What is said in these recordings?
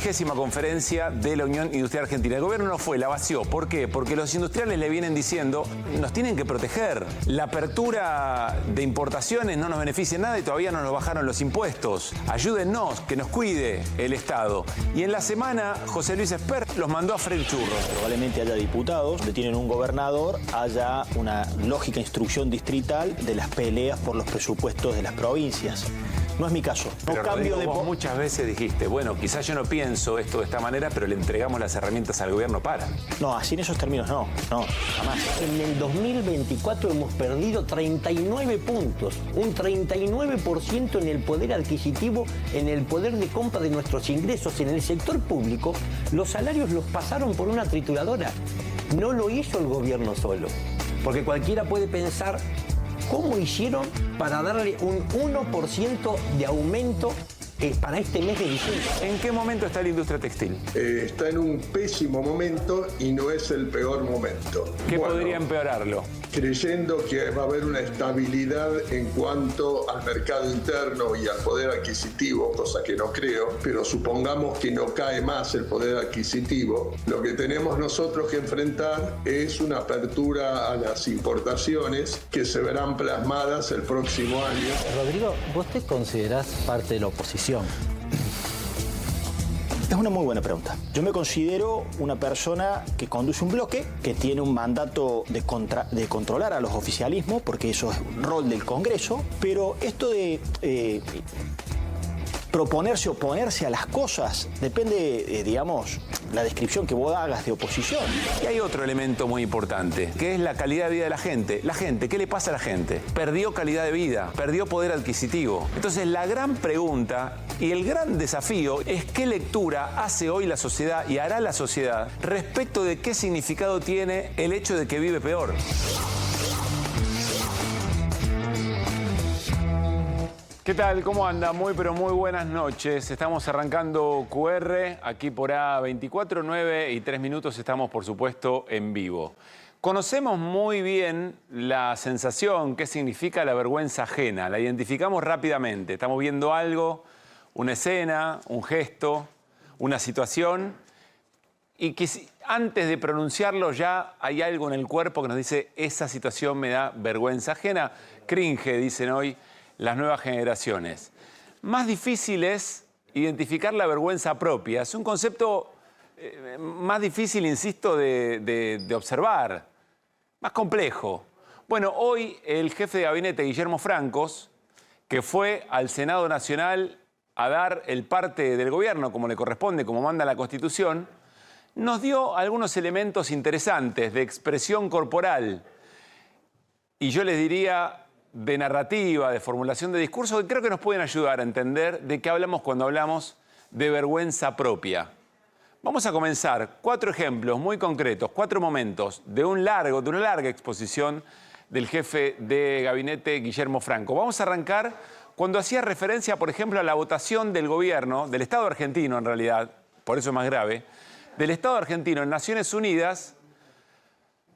20ª conferencia de la Unión Industrial Argentina. El gobierno no fue, la vació. ¿Por qué? Porque los industriales le vienen diciendo, nos tienen que proteger. La apertura de importaciones no nos beneficia en nada y todavía no nos bajaron los impuestos. Ayúdennos, que nos cuide el Estado. Y en la semana, José Luis Espert los mandó a freír churros. Probablemente haya diputados donde tienen un gobernador, haya una lógica instrucción distrital de las peleas por los presupuestos de las provincias. No es mi caso. No pero cambio Rodrigo, de... vos muchas veces dijiste, bueno, quizás yo no pienso esto de esta manera, pero le entregamos las herramientas al gobierno para. No, así en esos términos no, jamás. En el 2024 hemos perdido 39 puntos, un 39% en el poder adquisitivo, en el poder de compra de nuestros ingresos. En el sector público, los salarios los pasaron por una trituradora. No lo hizo el gobierno solo, porque cualquiera puede pensar cómo hicieron para darle un 1% de aumento para este mes de diciembre. ¿En qué momento está la industria textil? Está en un pésimo momento y no es el peor momento. ¿Qué podría empeorarlo? Creyendo que va a haber una estabilidad en cuanto al mercado interno y al poder adquisitivo, cosa que no creo, pero supongamos que no cae más el poder adquisitivo, lo que tenemos nosotros que enfrentar es una apertura a las importaciones que se verán plasmadas el próximo año. Rodrigo, ¿vos te considerás parte de la oposición? Es una muy buena pregunta. Yo me considero una persona que conduce un bloque, que tiene un mandato de controlar a los oficialismos, porque eso es un rol del Congreso, pero esto de proponerse, oponerse a las cosas, depende, digamos, la descripción que vos hagas de oposición. Y hay otro elemento muy importante, que es la calidad de vida de la gente. La gente, ¿qué le pasa a la gente? Perdió calidad de vida, perdió poder adquisitivo. Entonces, la gran pregunta y el gran desafío es qué lectura hace hoy la sociedad y hará la sociedad respecto de qué significado tiene el hecho de que vive peor. ¿Qué tal? ¿Cómo anda? Muy, pero muy buenas noches. Estamos arrancando QR aquí por A24, 9 y 3 minutos. Estamos, por supuesto, en vivo. Conocemos muy bien la sensación, qué significa la vergüenza ajena. La identificamos rápidamente. Estamos viendo algo, una escena, un gesto, una situación, y que antes de pronunciarlo ya hay algo en el cuerpo que nos dice esa situación me da vergüenza ajena. Cringe, dicen hoy las nuevas generaciones. Más difícil es identificar la vergüenza propia. Es un concepto más difícil, insisto, de observar, más complejo. Bueno, hoy el jefe de gabinete, Guillermo Francos, que fue al Senado Nacional a dar el parte del gobierno, como le corresponde, como manda la Constitución, nos dio algunos elementos interesantes de expresión corporal. Y yo les diría de narrativa, de formulación de discurso, que creo que nos pueden ayudar a entender de qué hablamos cuando hablamos de vergüenza propia. Vamos a comenzar 4 ejemplos muy concretos, 4 momentos de una larga exposición del jefe de gabinete Guillermo Franco. Vamos a arrancar cuando hacía referencia, por ejemplo, a la votación del gobierno, del Estado argentino en realidad, por eso es más grave, del Estado argentino en Naciones Unidas,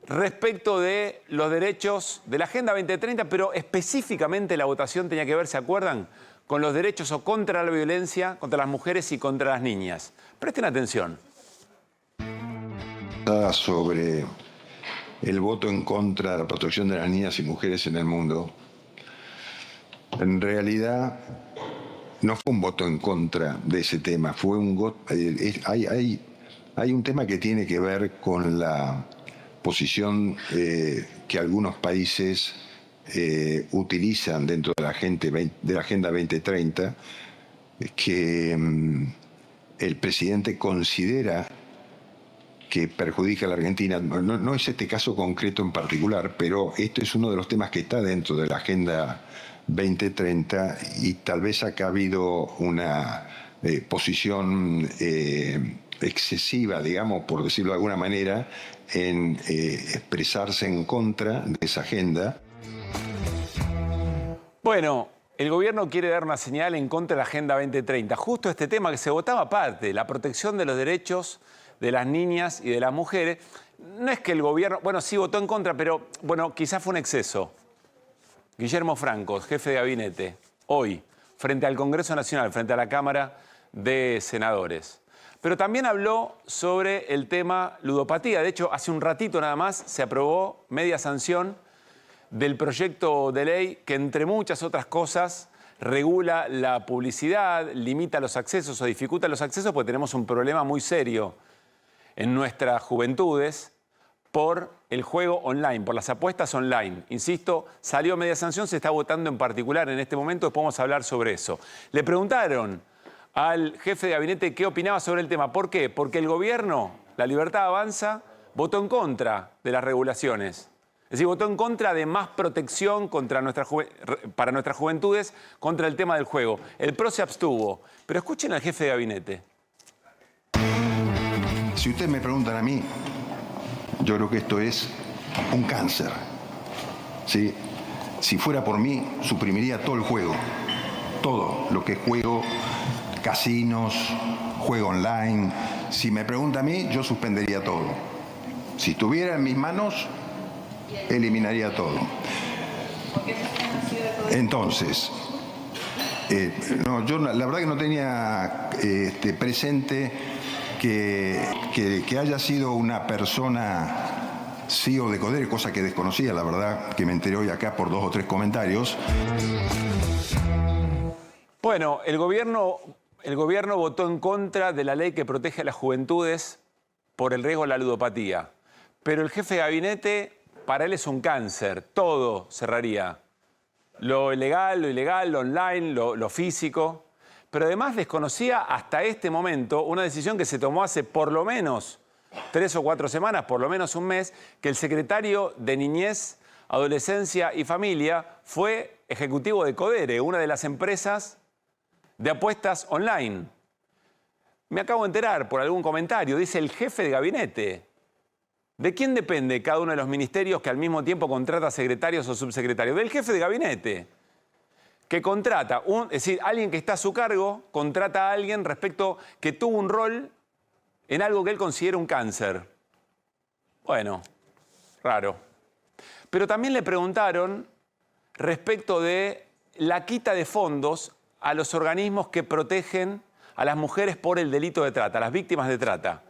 respecto de los derechos de la Agenda 2030, pero específicamente la votación tenía que ver, ¿se acuerdan?, con los derechos o contra la violencia, contra las mujeres y contra las niñas. Presten atención. Sobre el voto en contra de la protección de las niñas y mujeres en el mundo, en realidad no fue un voto en contra de ese tema, fue un voto. Hay un tema que tiene que ver con la posición que algunos países utilizan dentro de la Agenda 2030, que el presidente considera que perjudica a la Argentina. No es este caso concreto en particular, pero este es uno de los temas que está dentro de la Agenda 2030 y tal vez acá ha habido una posición excesiva, digamos, por decirlo de alguna manera, en expresarse en contra de esa agenda. Bueno, el gobierno quiere dar una señal en contra de la Agenda 2030. Justo este tema que se votaba aparte, la protección de los derechos de las niñas y de las mujeres. No es que el gobierno, bueno, sí votó en contra, pero bueno, quizás fue un exceso. Guillermo Francos, jefe de gabinete, hoy, frente al Congreso Nacional, frente a la Cámara de Senadores. Pero también habló sobre el tema ludopatía. De hecho, hace un ratito nada más se aprobó media sanción del proyecto de ley que, entre muchas otras cosas, regula la publicidad, limita los accesos o dificulta los accesos, porque tenemos un problema muy serio en nuestras juventudes por el juego online, por las apuestas online. Insisto, salió media sanción, se está votando en particular en este momento, después vamos a hablar sobre eso. Le preguntaron al jefe de gabinete qué opinaba sobre el tema. ¿Por qué? Porque el gobierno, La Libertad Avanza, votó en contra de las regulaciones. Es decir, votó en contra de más protección contra para nuestras juventudes contra el tema del juego. El PRO se abstuvo. Pero escuchen al jefe de gabinete. Si ustedes me preguntan a mí, yo creo que esto es un cáncer. ¿Sí? Si fuera por mí, suprimiría todo el juego. Todo lo que es juego, casinos, juego online. Si me pregunta a mí, yo suspendería todo. Si estuviera en mis manos, eliminaría todo. Entonces, yo la verdad que no tenía presente que haya sido una persona CEO de Codere, cosa que desconocía, la verdad, que me enteré hoy acá por 2 o 3 comentarios. Bueno, el gobierno votó en contra de la ley que protege a las juventudes por el riesgo de la ludopatía. Pero el jefe de gabinete, para él es un cáncer, todo cerraría. Lo legal, lo ilegal, lo online, lo físico. Pero además desconocía hasta este momento una decisión que se tomó hace por lo menos 3 o 4 semanas, por lo menos un mes, que el secretario de Niñez, Adolescencia y Familia fue ejecutivo de Codere, una de las empresas de apuestas online. Me acabo de enterar por algún comentario, dice el jefe de gabinete. ¿De quién depende cada uno de los ministerios que al mismo tiempo contrata secretarios o subsecretarios? Del jefe de gabinete, que contrata, es decir, alguien que está a su cargo, contrata a alguien respecto que tuvo un rol en algo que él considera un cáncer. Bueno, raro. Pero también le preguntaron respecto de la quita de fondos a los organismos que protegen a las mujeres por el delito de trata, a las víctimas de trata.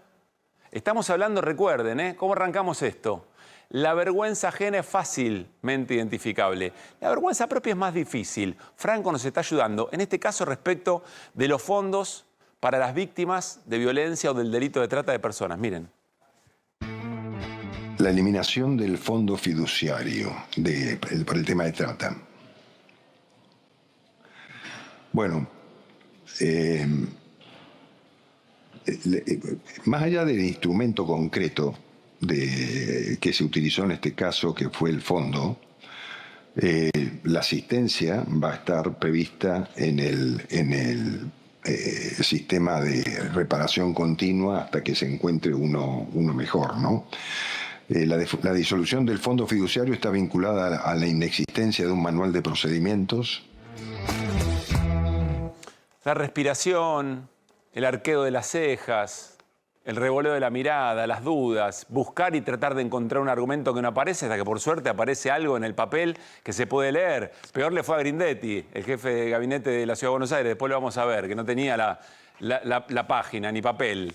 Estamos hablando, recuerden, ¿cómo arrancamos esto? La vergüenza ajena es fácilmente identificable. La vergüenza propia es más difícil. Franco nos está ayudando, en este caso respecto de los fondos para las víctimas de violencia o del delito de trata de personas. Miren. La eliminación del fondo fiduciario por el tema de trata. Bueno, más allá del instrumento concreto que se utilizó en este caso, que fue el fondo, la asistencia va a estar prevista en el sistema de reparación continua hasta que se encuentre uno mejor, ¿no? La disolución del fondo fiduciario está vinculada a la inexistencia de un manual de procedimientos. La respiración, el arqueo de las cejas, el revoleo de la mirada, las dudas, buscar y tratar de encontrar un argumento que no aparece hasta que por suerte aparece algo en el papel que se puede leer. Peor le fue a Grindetti, el jefe de gabinete de la Ciudad de Buenos Aires, después lo vamos a ver, que no tenía la página ni papel.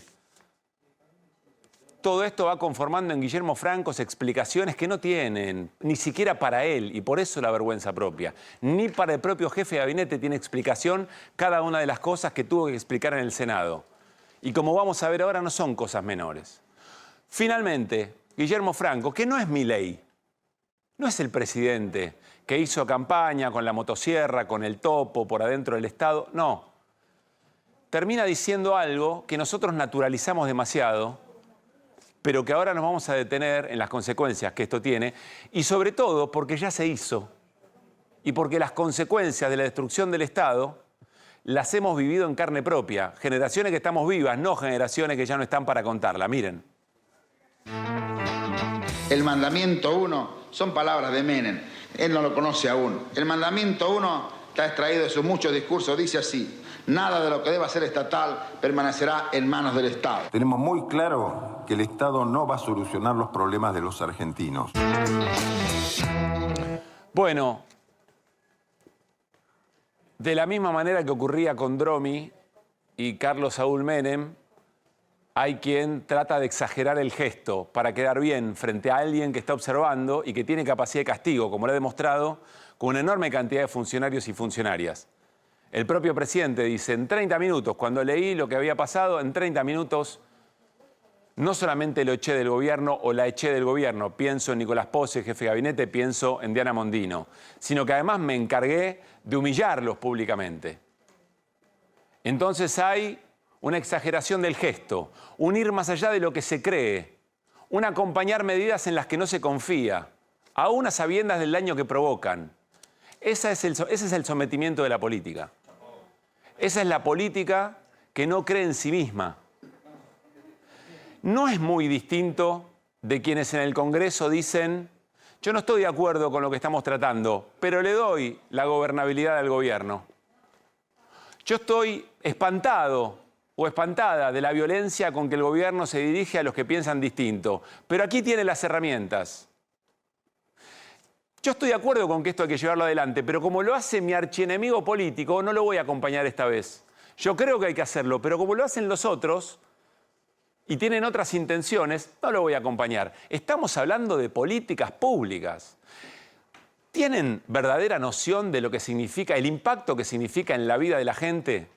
Todo esto va conformando en Guillermo Franco explicaciones que no tienen, ni siquiera para él, y por eso la vergüenza propia. Ni para el propio jefe de gabinete tiene explicación cada una de las cosas que tuvo que explicar en el Senado. Y como vamos a ver ahora, no son cosas menores. Finalmente, Guillermo Franco, que no es Milei, no es el presidente que hizo campaña con la motosierra, con el topo, por adentro del Estado, no. Termina diciendo algo que nosotros naturalizamos demasiado, pero que ahora nos vamos a detener en las consecuencias que esto tiene, y sobre todo porque ya se hizo, y porque las consecuencias de la destrucción del Estado las hemos vivido en carne propia. Generaciones que estamos vivas, no generaciones que ya no están para contarla. Miren. El mandamiento 1 son palabras de Menem. Él no lo conoce aún. El mandamiento 1 está extraído de sus muchos discursos. Dice así: nada de lo que deba ser estatal permanecerá en manos del Estado. Tenemos muy claro que el Estado no va a solucionar los problemas de los argentinos. Bueno, de la misma manera que ocurría con Dromi y Carlos Saúl Menem, hay quien trata de exagerar el gesto para quedar bien frente a alguien que está observando y que tiene capacidad de castigo, como lo ha demostrado con una enorme cantidad de funcionarios y funcionarias. El propio presidente dice, en 30 minutos, cuando leí lo que había pasado, en 30 minutos no solamente lo eché del gobierno o la eché del gobierno, pienso en Nicolás Pose, jefe de gabinete, pienso en Diana Mondino, sino que además me encargué de humillarlos públicamente. Entonces hay una exageración del gesto, un ir más allá de lo que se cree, un acompañar medidas en las que no se confía, aún a sabiendas del daño que provocan. Ese es el sometimiento de la política. Esa es la política que no cree en sí misma. No es muy distinto de quienes en el Congreso dicen, yo no estoy de acuerdo con lo que estamos tratando, pero le doy la gobernabilidad al gobierno. Yo estoy espantado o espantada de la violencia con que el gobierno se dirige a los que piensan distinto, pero aquí tiene las herramientas. Yo estoy de acuerdo con que esto hay que llevarlo adelante, pero como lo hace mi archienemigo político, no lo voy a acompañar esta vez. Yo creo que hay que hacerlo, pero como lo hacen los otros y tienen otras intenciones, no lo voy a acompañar. Estamos hablando de políticas públicas. ¿Tienen verdadera noción de lo que significa, el impacto que significa en la vida de la gente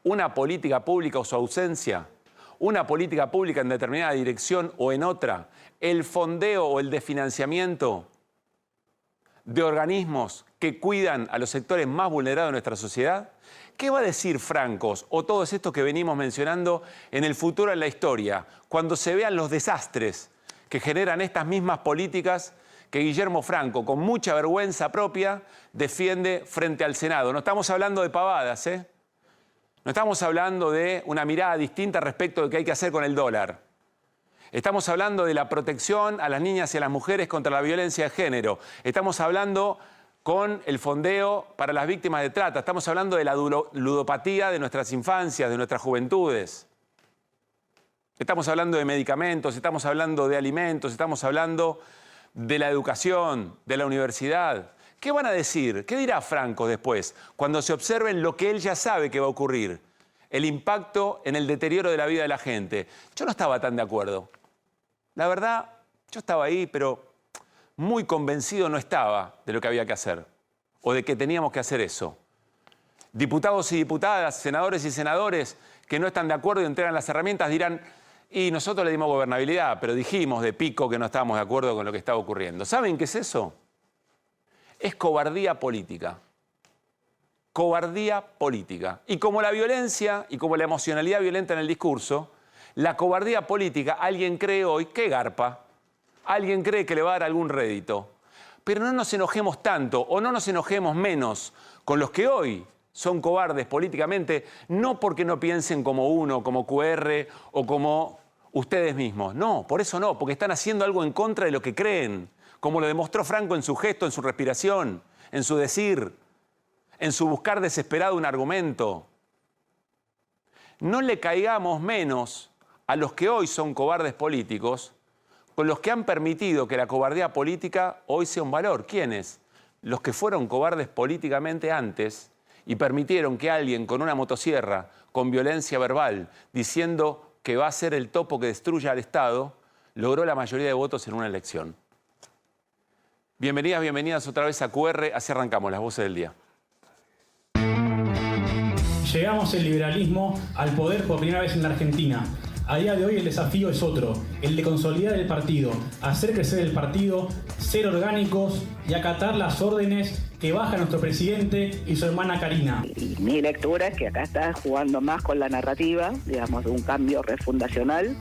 una política pública o su ausencia? Una política pública en determinada dirección o en otra. El fondeo o el desfinanciamiento de organismos que cuidan a los sectores más vulnerados de nuestra sociedad. ¿Qué va a decir Francos o todos estos que venimos mencionando en el futuro, en la historia, cuando se vean los desastres que generan estas mismas políticas que Guillermo Franco, con mucha vergüenza propia, defiende frente al Senado? No estamos hablando de pavadas, ¿eh? No estamos hablando de una mirada distinta respecto de qué hay que hacer con el dólar. Estamos hablando de la protección a las niñas y a las mujeres contra la violencia de género. Estamos hablando con el fondeo para las víctimas de trata. Estamos hablando de la ludopatía de nuestras infancias, de nuestras juventudes. Estamos hablando de medicamentos, estamos hablando de alimentos, estamos hablando de la educación, de la universidad. ¿Qué van a decir? ¿Qué dirá Franco después cuando se observen lo que él ya sabe que va a ocurrir? El impacto en el deterioro de la vida de la gente. Yo no estaba tan de acuerdo. La verdad, yo estaba ahí, pero muy convencido no estaba de lo que había que hacer o de que teníamos que hacer eso. Diputados y diputadas, senadores y senadores que no están de acuerdo y entregan las herramientas dirán, y nosotros le dimos gobernabilidad, pero dijimos de pico que no estábamos de acuerdo con lo que estaba ocurriendo. ¿Saben qué es eso? Es cobardía política. Cobardía política. Y como la violencia y como la emocionalidad violenta en el discurso, la cobardía política, alguien cree hoy que garpa, alguien cree que le va a dar algún rédito. Pero no nos enojemos tanto o no nos enojemos menos con los que hoy son cobardes políticamente, no porque no piensen como uno, como QR o como ustedes mismos. No, por eso no, porque están haciendo algo en contra de lo que creen, como lo demostró Franco en su gesto, en su respiración, en su decir, en su buscar desesperado un argumento. No le caigamos menos a los que hoy son cobardes políticos con los que han permitido que la cobardía política hoy sea un valor. ¿Quiénes? Los que fueron cobardes políticamente antes y permitieron que alguien con una motosierra, con violencia verbal, diciendo que va a ser el topo que destruya al Estado, logró la mayoría de votos en una elección. Bienvenidas, bienvenidas otra vez a QR. Así arrancamos las voces del día. Llegamos el liberalismo al poder por primera vez en la Argentina. A día de hoy el desafío es otro, el de consolidar el partido, hacer crecer el partido, ser orgánicos y acatar las órdenes que baja nuestro presidente y su hermana Karina. Y mi lectura es que acá está jugando más con la narrativa, digamos, de un cambio refundacional,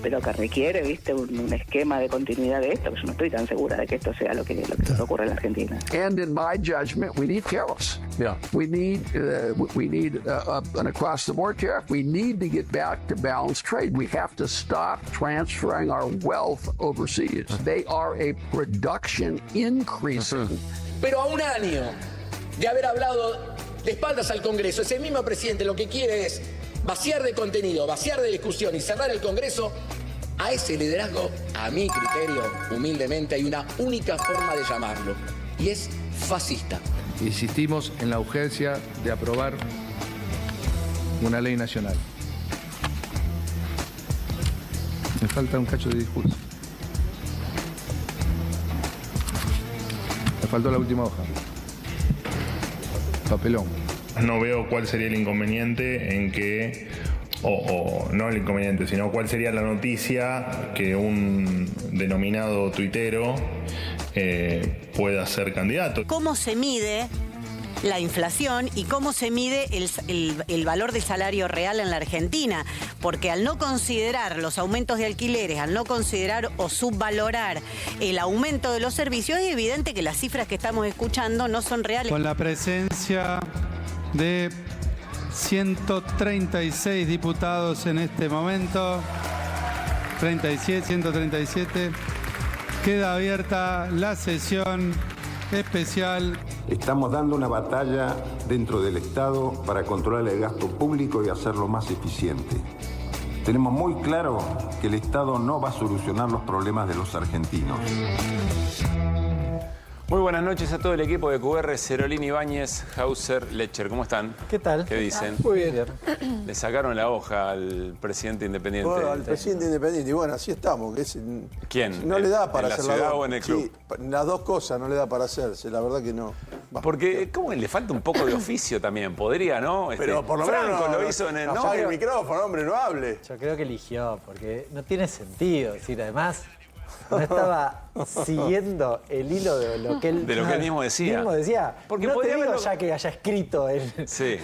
pero que requiere, viste, un esquema de continuidad de esto, que yo no estoy tan segura de que esto sea lo que ocurre en la Argentina. And in my judgment, we need tariffs. Yeah. We need an across-the-board tariff. We need to get back to balanced trade. We have to stop transferring our wealth overseas. They are a production increasing. Pero a un año de haber hablado de espaldas al Congreso, ese mismo presidente lo que quiere es vaciar de contenido, vaciar de discusión y cerrar el Congreso. A ese liderazgo, a mi criterio, humildemente, hay una única forma de llamarlo, y es fascista. Insistimos en la urgencia de aprobar una ley nacional. Me falta un cacho de discurso. Me faltó la última hoja. Papelón. No veo cuál sería el inconveniente en que, o no el inconveniente, sino cuál sería la noticia que un denominado tuitero pueda ser candidato. ¿Cómo se mide la inflación y cómo se mide el valor del salario real en la Argentina? Porque al no considerar los aumentos de alquileres, al no considerar o subvalorar el aumento de los servicios, es evidente que las cifras que estamos escuchando no son reales. Con la presencia de 136 diputados en este momento, 137, queda abierta la sesión especial. Estamos dando una batalla dentro del Estado para controlar el gasto público y hacerlo más eficiente. Tenemos muy claro que el Estado no va a solucionar los problemas de los argentinos. Muy buenas noches a todo el equipo de QR, Cerolini, Ibáñez, Hauser, Lecher. ¿Cómo están? ¿Qué tal? ¿Qué dicen? Muy bien. Le sacaron la hoja al presidente independiente. Bueno, al presidente independiente. Y bueno, así estamos. Que es, ¿Quién? No le da para ¿En hacer la ciudad las dos. o en el club? Sí, las dos cosas no le da para hacerse. La verdad que no. Porque ¿cómo le falta un poco de oficio también? Podría, ¿no? Pero por lo menos Franco lo hizo en el... apague el micrófono, hombre, no hable. Yo creo que eligió, porque no tiene sentido. Es decir, además, no estaba siguiendo el hilo de lo que él... De lo que él mismo decía. Porque no te digo ya que haya escrito él. Sí.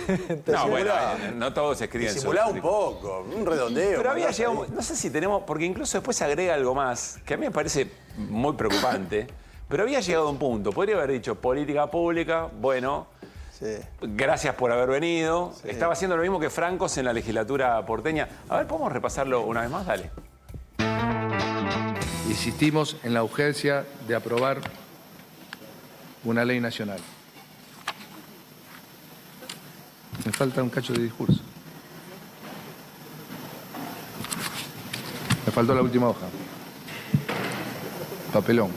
No, bueno, no todos escriben. Disimulá un poco, un redondeo. Pero había llegado, no sé si tenemos, porque incluso después se agrega algo más, que a mí me parece muy preocupante, pero había llegado a un punto, podría haber dicho política pública, bueno, sí. Gracias por haber venido. Sí. Estaba haciendo lo mismo que Francos en la legislatura porteña. A ver, ¿podemos repasarlo una vez más? Dale. Insistimos en la urgencia de aprobar una ley nacional. Me falta un cacho de discurso. Me faltó la última hoja. Papelón.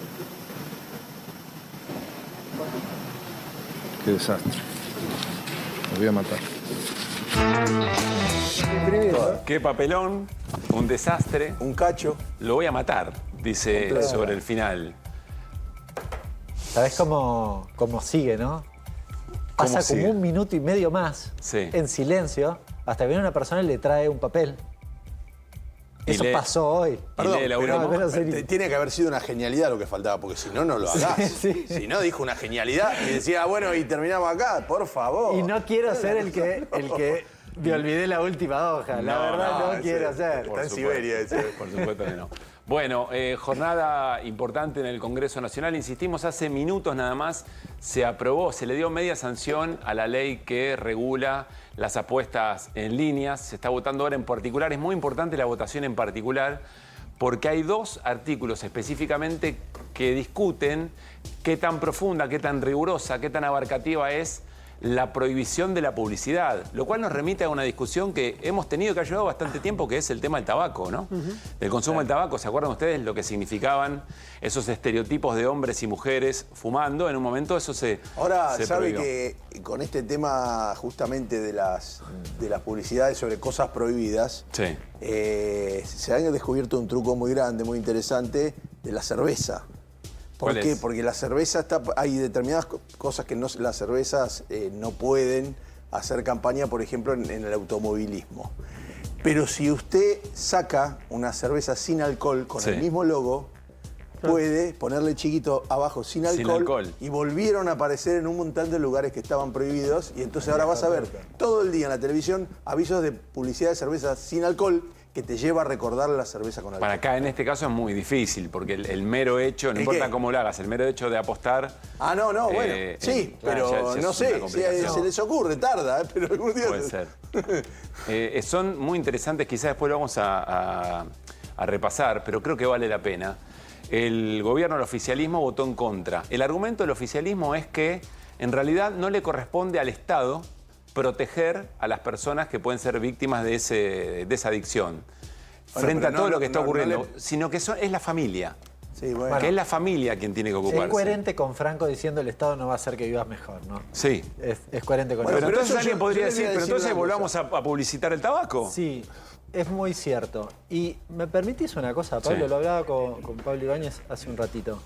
Qué desastre. Me voy a matar. Qué papelón, un desastre. Un cacho. Lo voy a matar, dice sobre el final. ¿Sabés cómo sigue, no? Pasa como 1 minuto y medio más en silencio hasta que viene una persona y le trae un papel. Eso pasó hoy. Perdón, pero tiene que haber sido una genialidad lo que faltaba, porque si no, no lo hagas. Sí. Si no, dijo una genialidad y decía, bueno, y terminamos acá, por favor. Y no quiero ser el que me olvidé la última hoja. La verdad no quiero ser. Está en Siberia ese. Por supuesto que no. Bueno, jornada importante en el Congreso Nacional. Insistimos, hace minutos nada más se aprobó, se le dio media sanción a la ley que regula las apuestas en línea. Se está votando ahora en particular. Es muy importante la votación en particular porque hay 2 artículos específicamente que discuten qué tan profunda, qué tan rigurosa, qué tan abarcativa es la prohibición de la publicidad, lo cual nos remite a una discusión que hemos tenido que ha llevado bastante tiempo, que es el tema del tabaco, ¿no? Del consumo del tabaco. ¿Se acuerdan ustedes lo que significaban esos estereotipos de hombres y mujeres fumando? En un momento eso se Ahora, se sabe prohibió. que con este tema justamente de las publicidades sobre cosas prohibidas, sí. Se ha descubierto un truco muy grande, muy interesante, de la cerveza. ¿Por qué? Porque la cerveza hay determinadas cosas que las cervezas no pueden hacer campaña, por ejemplo, en el automovilismo. Pero si usted saca una cerveza sin alcohol con el mismo logo, puede ponerle chiquito abajo sin alcohol, y volvieron a aparecer en un montón de lugares que estaban prohibidos, y entonces ahora vas a ver todo el día en la televisión avisos de publicidad de cerveza sin alcohol que te lleva a recordar la cerveza con alcohol. Para acá en este caso es muy difícil, porque el mero hecho, no importa cómo lo hagas, el mero hecho de apostar... Ah, no, bueno, sí, pero no sé, se les ocurre, tarda, pero algún día... Puede ser. Son muy interesantes, quizás después lo vamos a repasar, pero creo que vale la pena. El gobierno, el oficialismo, votó en contra. El argumento del oficialismo es que en realidad no le corresponde al Estado proteger a las personas que pueden ser víctimas de esa adicción. Frente a todo lo que está ocurriendo, sino que es la familia. Sí, bueno. Que es la familia quien tiene que ocuparse. Es coherente con Franco diciendo el Estado no va a hacer que vivas mejor, ¿no? Sí. Es coherente con eso. Pero entonces eso alguien podría decir, pero entonces una volvamos a publicitar el tabaco. Sí. Es muy cierto. Y me permitís una cosa, Pablo, lo hablaba con Pablo Ibáñez hace un ratito.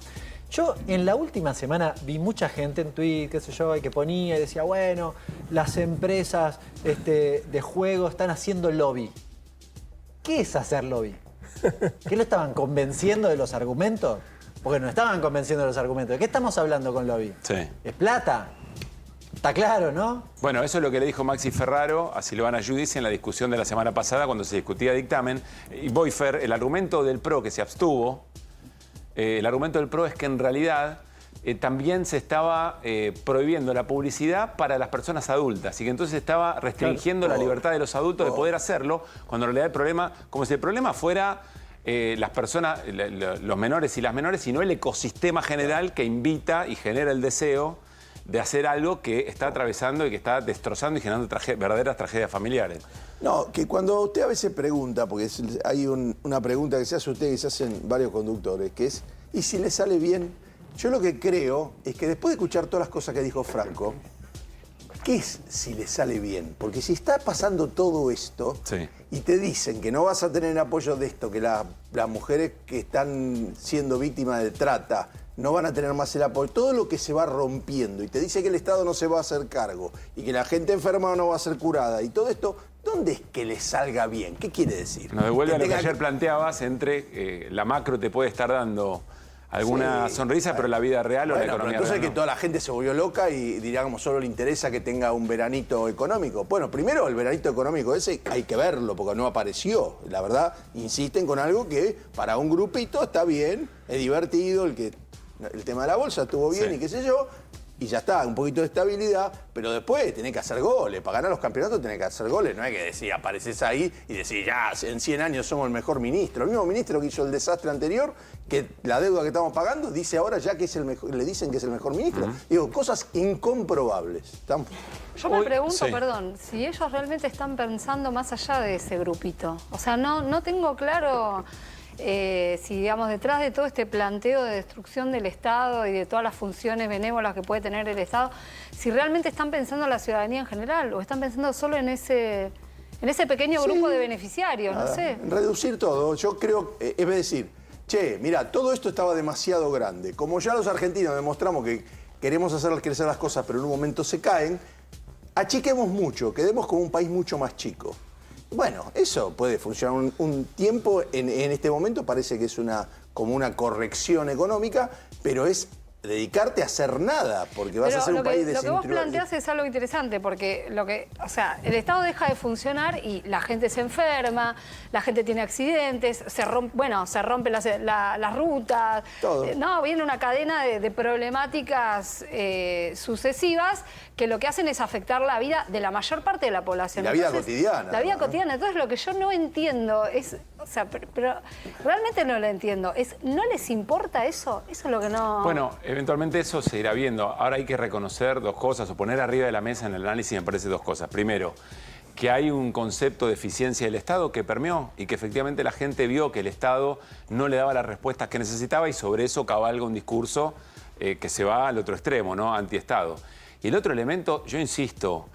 Yo en la última semana vi mucha gente en Twitter, qué sé yo, que ponía y decía, bueno, las empresas de juego están haciendo lobby. ¿Qué es hacer lobby? ¿Qué lo estaban convenciendo de los argumentos? Porque no estaban convenciendo de los argumentos. ¿De qué estamos hablando con lobby? Sí. ¿Es plata? Está claro, ¿no? Bueno, eso es lo que le dijo Maxi Ferraro a Silvana Giudice en la discusión de la semana pasada cuando se discutía dictamen. Y voy, Fer, el argumento del PRO que se abstuvo, el argumento del PRO es que en realidad también se estaba prohibiendo la publicidad para las personas adultas y que entonces se estaba restringiendo la libertad de los adultos de poder hacerlo, cuando en realidad el problema, como si el problema fuera las personas, los menores y las menores, sino el ecosistema general que invita y genera el deseo de hacer algo que está atravesando y que está destrozando y generando verdaderas tragedias familiares. No, que cuando usted a veces pregunta, porque hay una pregunta que se hace usted y se hacen varios conductores, que es, ¿y si le sale bien? Yo lo que creo es que después de escuchar todas las cosas que dijo Franco, ¿qué es si le sale bien? Porque si está pasando todo esto y te dicen que no vas a tener apoyo de esto, que las mujeres que están siendo víctimas de trata no van a tener más el apoyo, todo lo que se va rompiendo y te dice que el Estado no se va a hacer cargo y que la gente enferma no va a ser curada y todo esto, ¿dónde es que le salga bien? ¿Qué quiere decir? Nos devuelve a lo que ayer planteabas entre la macro te puede estar dando alguna sonrisa, pero la vida real o la economía entonces real, que toda la gente se volvió loca y diríamos solo le interesa que tenga un veranito económico. Bueno, primero el veranito económico ese hay que verlo porque no apareció. La verdad, insisten con algo que para un grupito está bien, es divertido, el tema de la bolsa estuvo bien y qué sé yo, y ya está, un poquito de estabilidad, pero después tenés que hacer goles. Para ganar los campeonatos tenés que hacer goles. No hay que decir, apareces ahí y decís, ya, en 100 años somos el mejor ministro. El mismo ministro que hizo el desastre anterior, que la deuda que estamos pagando, dice ahora ya que es el mejor, le dicen que es el mejor ministro. Digo, cosas incomprobables. Yo me pregunto, perdón, si ellos realmente están pensando más allá de ese grupito. O sea, no tengo claro... si, digamos, detrás de todo este planteo de destrucción del Estado y de todas las funciones benévolas que puede tener el Estado, si realmente están pensando en la ciudadanía en general o están pensando solo en ese pequeño grupo de beneficiarios, no sé. Reducir todo, yo creo, es decir, che, mira, todo esto estaba demasiado grande. Como ya los argentinos demostramos que queremos hacer crecer las cosas, pero en un momento se caen, achiquemos mucho, quedemos como un país mucho más chico. Bueno, eso puede funcionar un tiempo, en este momento parece que es como una corrección económica, pero es dedicarte a hacer nada, porque vas a ser un país desintegrado. Lo que vos planteás es algo interesante, porque el Estado deja de funcionar y la gente se enferma, la gente tiene accidentes, se rompen las rutas, viene una cadena de problemáticas sucesivas que lo que hacen es afectar la vida de la mayor parte de la población. La vida cotidiana. La vida cotidiana. Entonces lo que yo no entiendo es, pero realmente no lo entiendo, ¿no les importa eso? Eso es lo que no... Bueno, eventualmente eso se irá viendo. Ahora hay que reconocer dos cosas, o poner arriba de la mesa en el análisis, me parece dos cosas. Primero, que hay un concepto de eficiencia del Estado que permeó y que efectivamente la gente vio que el Estado no le daba las respuestas que necesitaba y sobre eso cabalga un discurso que se va al otro extremo, ¿no? Antiestado. Y el otro elemento, yo insisto,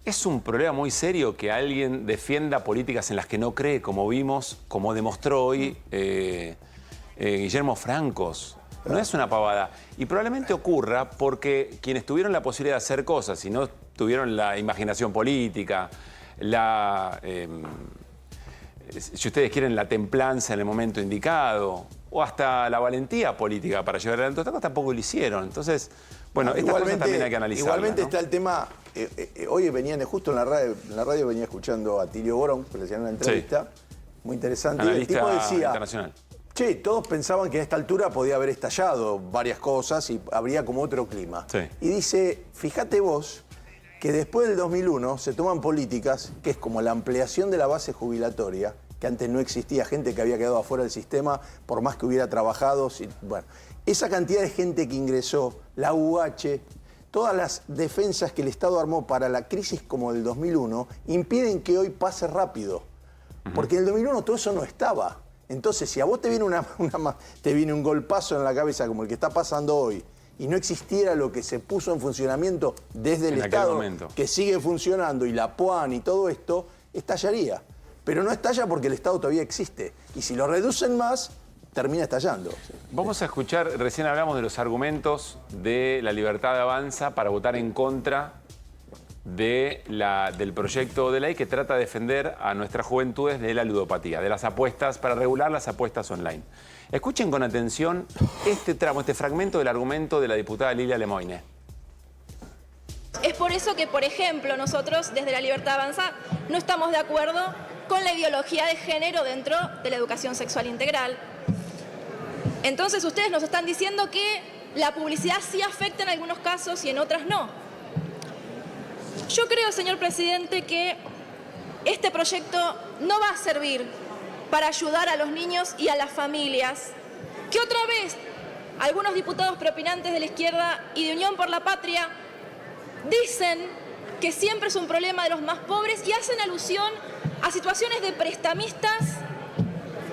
es un problema muy serio que alguien defienda políticas en las que no cree, como vimos, como demostró hoy Guillermo Francos. No es una pavada. Y probablemente ocurra porque quienes tuvieron la posibilidad de hacer cosas y no tuvieron la imaginación política, si ustedes quieren, la templanza en el momento indicado, o hasta la valentía política para llevar adelante otras cosas, tampoco lo hicieron. Entonces, bueno, estas cosas también hay que analizarlas. Igualmente, ¿no? Está el tema, hoy venían, justo en la radio venía escuchando a Tilio Borón, que le hacían una entrevista, muy interesante. Analista el tipo decía, internacional. Che, todos pensaban que a esta altura podía haber estallado varias cosas y habría como otro clima. Sí. Y dice, fíjate vos que después del 2001 se toman políticas que es como la ampliación de la base jubilatoria, que antes no existía, gente que había quedado afuera del sistema por más que hubiera trabajado. Bueno, esa cantidad de gente que ingresó, la UH, todas las defensas que el Estado armó para la crisis como del 2001, impiden que hoy pase rápido. Porque en el 2001 todo eso no estaba. Entonces, si a vos te viene un golpazo en la cabeza como el que está pasando hoy y no existiera lo que se puso en funcionamiento desde el Estado, que sigue funcionando, y la PUAN y todo esto, estallaría. pero no estalla porque el Estado todavía existe. Y si lo reducen más, termina estallando. Vamos a escuchar, recién hablamos de los argumentos de La Libertad Avanza para votar en contra del proyecto de ley que trata de defender a nuestras juventudes de la ludopatía, de las apuestas, para regular las apuestas online. Escuchen con atención este tramo, este fragmento del argumento de la diputada Lilia Lemoine. Es por eso que, por ejemplo, nosotros desde La Libertad Avanza no estamos de acuerdo con la ideología de género dentro de la educación sexual integral. Entonces ustedes nos están diciendo que la publicidad sí afecta en algunos casos y en otras no. Yo creo, señor presidente, que este proyecto no va a servir para ayudar a los niños y a las familias, que otra vez algunos diputados preopinantes de la izquierda y de Unión por la Patria dicen que siempre es un problema de los más pobres y hacen alusión a situaciones de prestamistas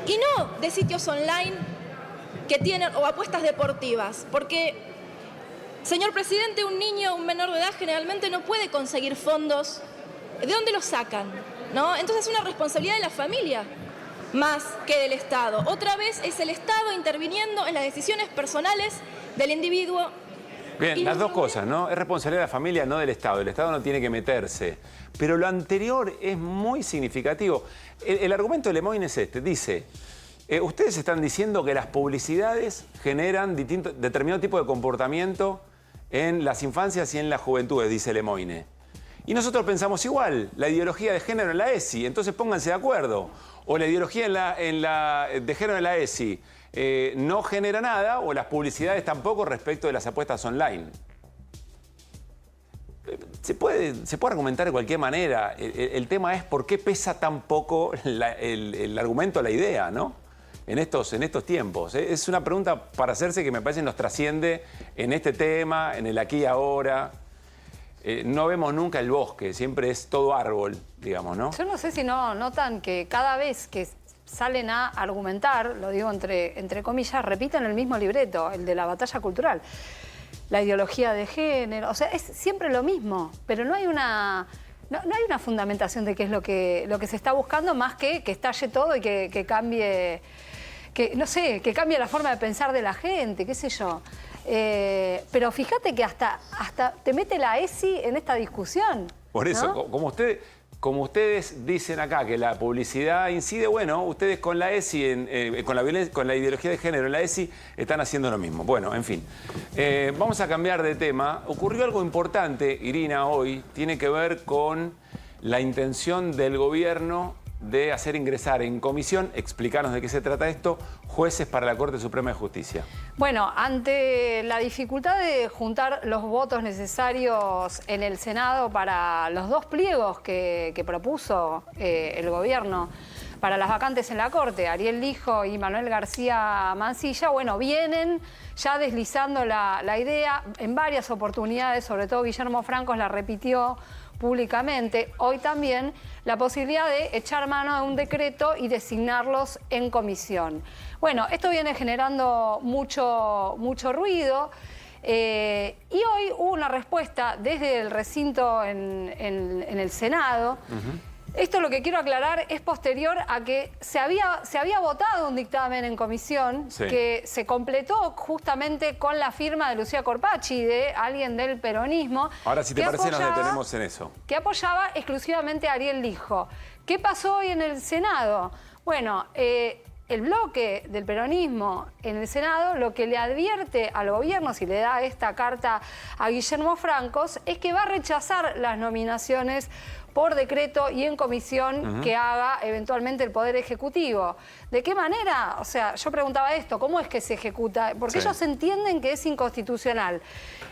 y no de sitios online que tienen o apuestas deportivas, porque, señor presidente, un niño, un menor de edad generalmente no puede conseguir fondos. ¿De dónde los sacan? ¿No? Entonces es una responsabilidad de la familia más que del Estado. Otra vez es el Estado interviniendo en las decisiones personales del individuo. Bien, las dos cosas, ¿no? Es responsabilidad de la familia, no del Estado. El Estado no tiene que meterse. Pero lo anterior es muy significativo. El argumento de Lemoine es este. Dice, ustedes están diciendo que las publicidades generan determinado tipo de comportamiento en las infancias y en las juventudes, dice Lemoine. Y nosotros pensamos igual, la ideología de género en la ESI, entonces pónganse de acuerdo. O la ideología de género en la ESI no genera nada, o las publicidades tampoco respecto de las apuestas online. Se puede argumentar de cualquier manera. El tema es por qué pesa tan poco el argumento, la idea, ¿no? En estos tiempos. Es una pregunta para hacerse que me parece nos trasciende en este tema, en el aquí y ahora. No vemos nunca el bosque, siempre es todo árbol, digamos, ¿no? Yo no sé si no notan que cada vez que salen a argumentar, lo digo entre comillas, repiten el mismo libreto, el de la batalla cultural. La ideología de género, o sea, es siempre lo mismo, pero no hay una fundamentación de qué es lo que se está buscando, más que estalle todo y que cambie, no sé, que cambie la forma de pensar de la gente, qué sé yo. Pero fíjate que hasta te mete la ESI en esta discusión. Por eso, ¿no? Como ustedes dicen acá que la publicidad incide, bueno, ustedes con la ESI, con la ideología de género en la ESI, están haciendo lo mismo. Bueno, en fin. Vamos a cambiar de tema. Ocurrió algo importante, Irina, hoy. Tiene que ver con la intención del gobierno de hacer ingresar en comisión, explicarnos de qué se trata esto, jueces para la Corte Suprema de Justicia. Bueno, ante la dificultad de juntar los votos necesarios en el Senado para los dos pliegos que propuso el gobierno para las vacantes en la Corte, Ariel Lijo y Manuel García Mansilla, bueno, vienen ya deslizando la idea en varias oportunidades, sobre todo Guillermo Francos la repitió públicamente, hoy también, la posibilidad de echar mano de un decreto y designarlos en comisión. Bueno, esto viene generando mucho ruido y hoy hubo una respuesta desde el recinto en el Senado. Esto, lo que quiero aclarar, es posterior a que se había votado un dictamen en comisión, sí, que se completó justamente con la firma de Lucía Corpacci, de alguien del peronismo. Ahora, si te parece, nos detenemos en eso. Que apoyaba exclusivamente a Ariel Lijo. ¿Qué pasó hoy en el Senado? Bueno, el bloque del peronismo en el Senado lo que le advierte al gobierno, si le da esta carta a Guillermo Francos, es que va a rechazar las nominaciones por decreto y en comisión que haga eventualmente el Poder Ejecutivo. ¿De qué manera? O sea, yo preguntaba esto, ¿cómo es que se ejecuta? Porque ellos entienden que es inconstitucional.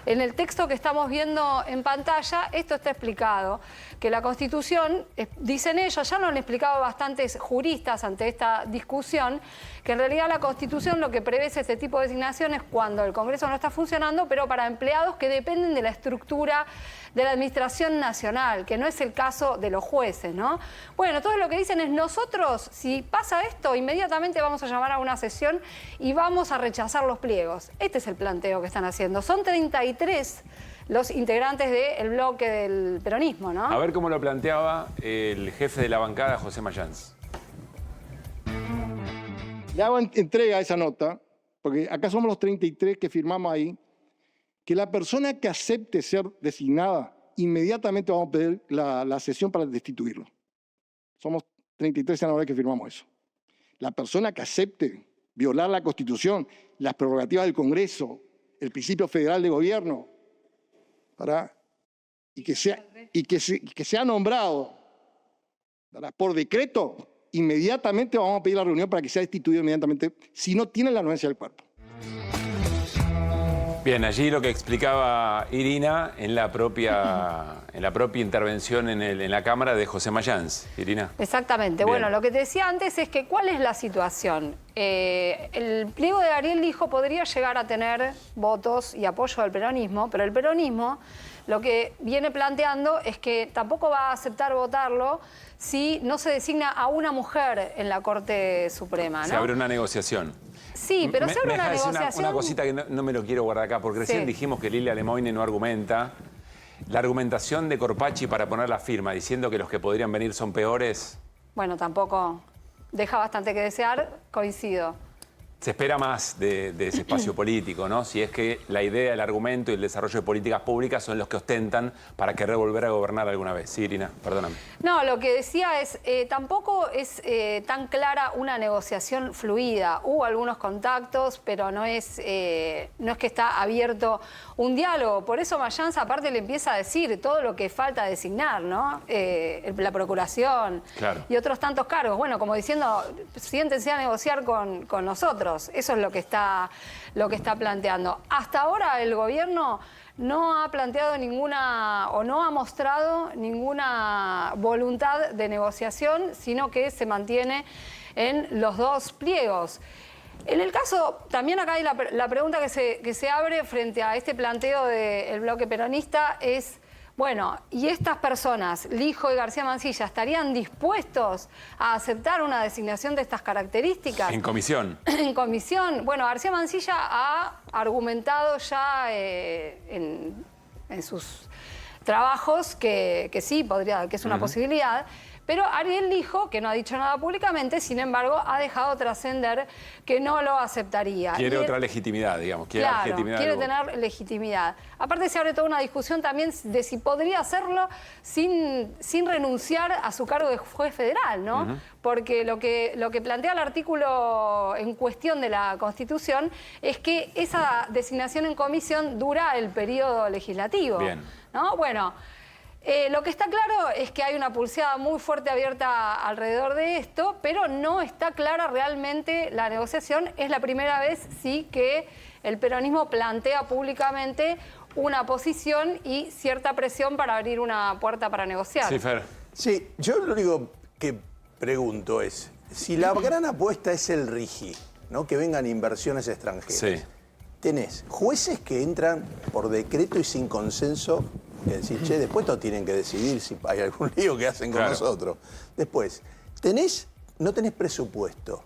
En el texto que estamos viendo en pantalla, esto está explicado, que la Constitución, dicen ellos, ya lo han explicado bastantes juristas ante esta discusión, que en realidad la Constitución lo que prevé es este tipo de designaciones cuando el Congreso no está funcionando, pero para empleados que dependen de la estructura de la Administración Nacional, que no es el caso de los jueces, ¿no? Bueno, entonces lo que dicen es, nosotros, si pasa esto, inmediatamente vamos a llamar a una sesión y vamos a rechazar los pliegos. Este es el planteo que están haciendo. Son 33 los integrantes del bloque del peronismo, ¿no? A ver cómo lo planteaba el jefe de la bancada, José Mayans. Le hago entrega a esa nota, porque acá somos los 33 que firmamos ahí, que la persona que acepte ser designada, inmediatamente vamos a pedir la sesión para destituirlo. Somos 33 senadores que firmamos eso. La persona que acepte violar la Constitución, las prerrogativas del Congreso, el principio federal de gobierno, y que sea nombrado por decreto, inmediatamente vamos a pedir la reunión para que sea destituido inmediatamente si no tiene la anuencia del cuerpo. Bien, allí lo que explicaba Irina en la propia intervención en la Cámara de José Mayans. Irina. Exactamente. Bien. Bueno, lo que te decía antes es que ¿cuál es la situación? El pliego de Ariel dijo podría llegar a tener votos y apoyo del peronismo, pero el peronismo lo que viene planteando es que tampoco va a aceptar votarlo si no se designa a una mujer en la Corte Suprema, ¿no? Se abre una negociación. Sí, pero se abre una negociación... Una cosita que no me lo quiero guardar acá, porque recién dijimos que Lilia Lemoine no argumenta. La argumentación de Corpachi para poner la firma, diciendo que los que podrían venir son peores... Bueno, tampoco deja bastante que desear, coincido. Se espera más de ese espacio político, ¿no? Si es que la idea, el argumento y el desarrollo de políticas públicas son los que ostentan para querer volver a gobernar alguna vez. Sí, Irina, perdóname. No, lo que decía es, tampoco es tan clara una negociación fluida. Hubo algunos contactos, pero no es que está abierto un diálogo. Por eso Mayans aparte le empieza a decir todo lo que falta designar, ¿no? La procuración y otros tantos cargos. Bueno, como diciendo, siéntense a negociar con nosotros. Eso es lo que está planteando. Hasta ahora el gobierno no ha planteado ninguna o no ha mostrado ninguna voluntad de negociación, sino que se mantiene en los dos pliegos. En el caso, también acá hay la pregunta que se abre frente a este planteo del bloque peronista es... Bueno, ¿y estas personas, Lijo y García Mansilla, estarían dispuestos a aceptar una designación de estas características? En comisión. En comisión. Bueno, García Mansilla ha argumentado ya en sus trabajos que sí, que es una posibilidad. Pero Ariel Lijo, que no ha dicho nada públicamente, sin embargo, ha dejado trascender que no lo aceptaría. Quiere otra legitimidad, digamos. Quiere legitimidad. Quiere tener legitimidad. Aparte se abre toda una discusión también de si podría hacerlo sin renunciar a su cargo de juez federal, ¿no? Porque lo que plantea el artículo en cuestión de la Constitución es que esa designación en comisión dura el periodo legislativo. Bien. ¿No? Bueno... lo que está claro es que hay una pulseada muy fuerte abierta alrededor de esto, pero no está clara realmente la negociación. Es la primera vez, sí, que el peronismo plantea públicamente una posición y cierta presión para abrir una puerta para negociar. Sí, Fer. Sí, yo lo único que pregunto es, si la gran apuesta es el RIGI, ¿no? Que vengan inversiones extranjeras, sí. Tenés jueces que entran por decreto y sin consenso, que decir, che, después todos tienen que decidir si hay algún lío que hacen con nosotros. Después, no tenés presupuesto.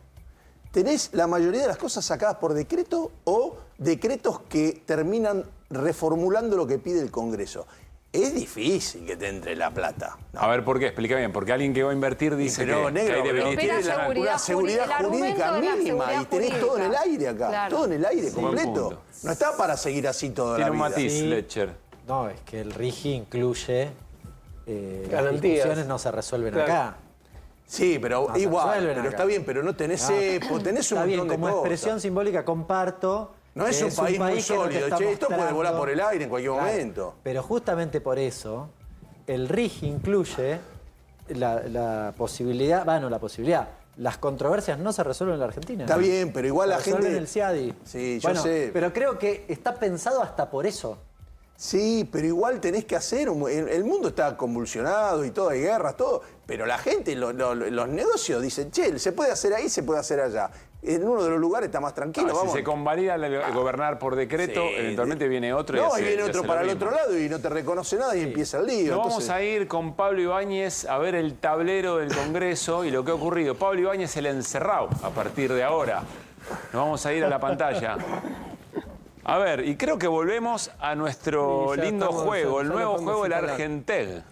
Tenés la mayoría de las cosas sacadas por decreto o decretos que terminan reformulando lo que pide el Congreso. Es difícil que te entre la plata. ¿No? A ver, ¿por qué? Explica bien. Porque alguien que va a invertir dice que hay tiene una seguridad jurídica mínima y tenés todo en el aire acá. Claro. Todo en el aire, completo. No está para seguir así toda la vida. Tiene un matiz, Lecher. No, es que el RIGI incluye... las discusiones no se resuelven acá. Sí, pero no igual, pero está bien, pero no tenés tenés un montón de como cosas. Expresión simbólica comparto... No es un país muy sólido, che, esto puede volar por el aire en cualquier momento. Pero justamente por eso, el RIGI incluye la posibilidad, las controversias no se resuelven en la Argentina. Está bien, pero igual la gente... en el CIADI. Sí, yo sé. Pero creo que está pensado hasta por eso. Sí, pero igual tenés que hacer... El mundo está convulsionado y todo, hay guerras, todo. Pero la gente, los negocios dicen, che, se puede hacer ahí, se puede hacer allá. En uno de los lugares está más tranquilo. Si se convalida gobernar por decreto, eventualmente viene otro. Y viene otro para el otro lado y no te reconoce nada y empieza el lío. Vamos a ir con Pablo Ibáñez a ver el tablero del Congreso y lo que ha ocurrido. Pablo Ibáñez el encerrado a partir de ahora. Nos vamos a ir a la pantalla. A ver, y creo que volvemos a nuestro lindo juego, el nuevo juego del Argenteg.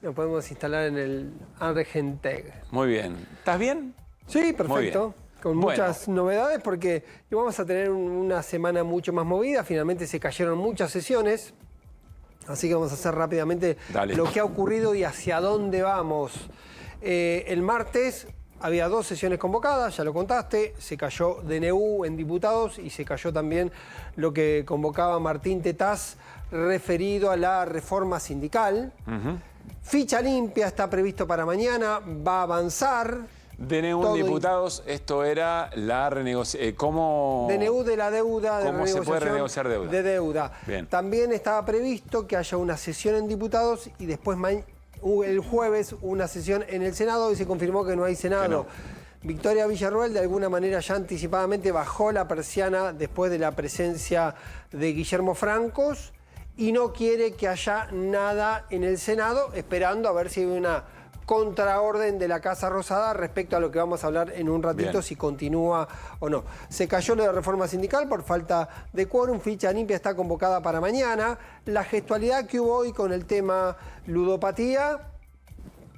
Lo podemos instalar en el Argenteg. Muy bien. ¿Estás bien? Sí, perfecto. Con muchas novedades porque vamos a tener una semana mucho más movida. Finalmente se cayeron muchas sesiones. Así que vamos a hacer rápidamente lo que ha ocurrido y hacia dónde vamos. El martes había 2 sesiones convocadas, ya lo contaste. Se cayó DNU en diputados y se cayó también lo que convocaba Martín Tetaz referido a la reforma sindical. Ficha limpia está previsto para mañana, va a avanzar. DNU en diputados, esto era la renegociación. ¿Cómo? DNU de la deuda, de ¿Cómo se puede renegociar deuda? De deuda. Bien. También estaba previsto que haya una sesión en diputados y después el jueves una sesión en el Senado y se confirmó que no hay Senado. Victoria Villarroel de alguna manera ya anticipadamente bajó la persiana después de la presencia de Guillermo Francos y no quiere que haya nada en el Senado, esperando a ver si hay una contraorden de la Casa Rosada respecto a lo que vamos a hablar en un ratito, si continúa o no. Se cayó lo de reforma sindical por falta de quórum, ficha limpia está convocada para mañana. La gestualidad que hubo hoy con el tema ludopatía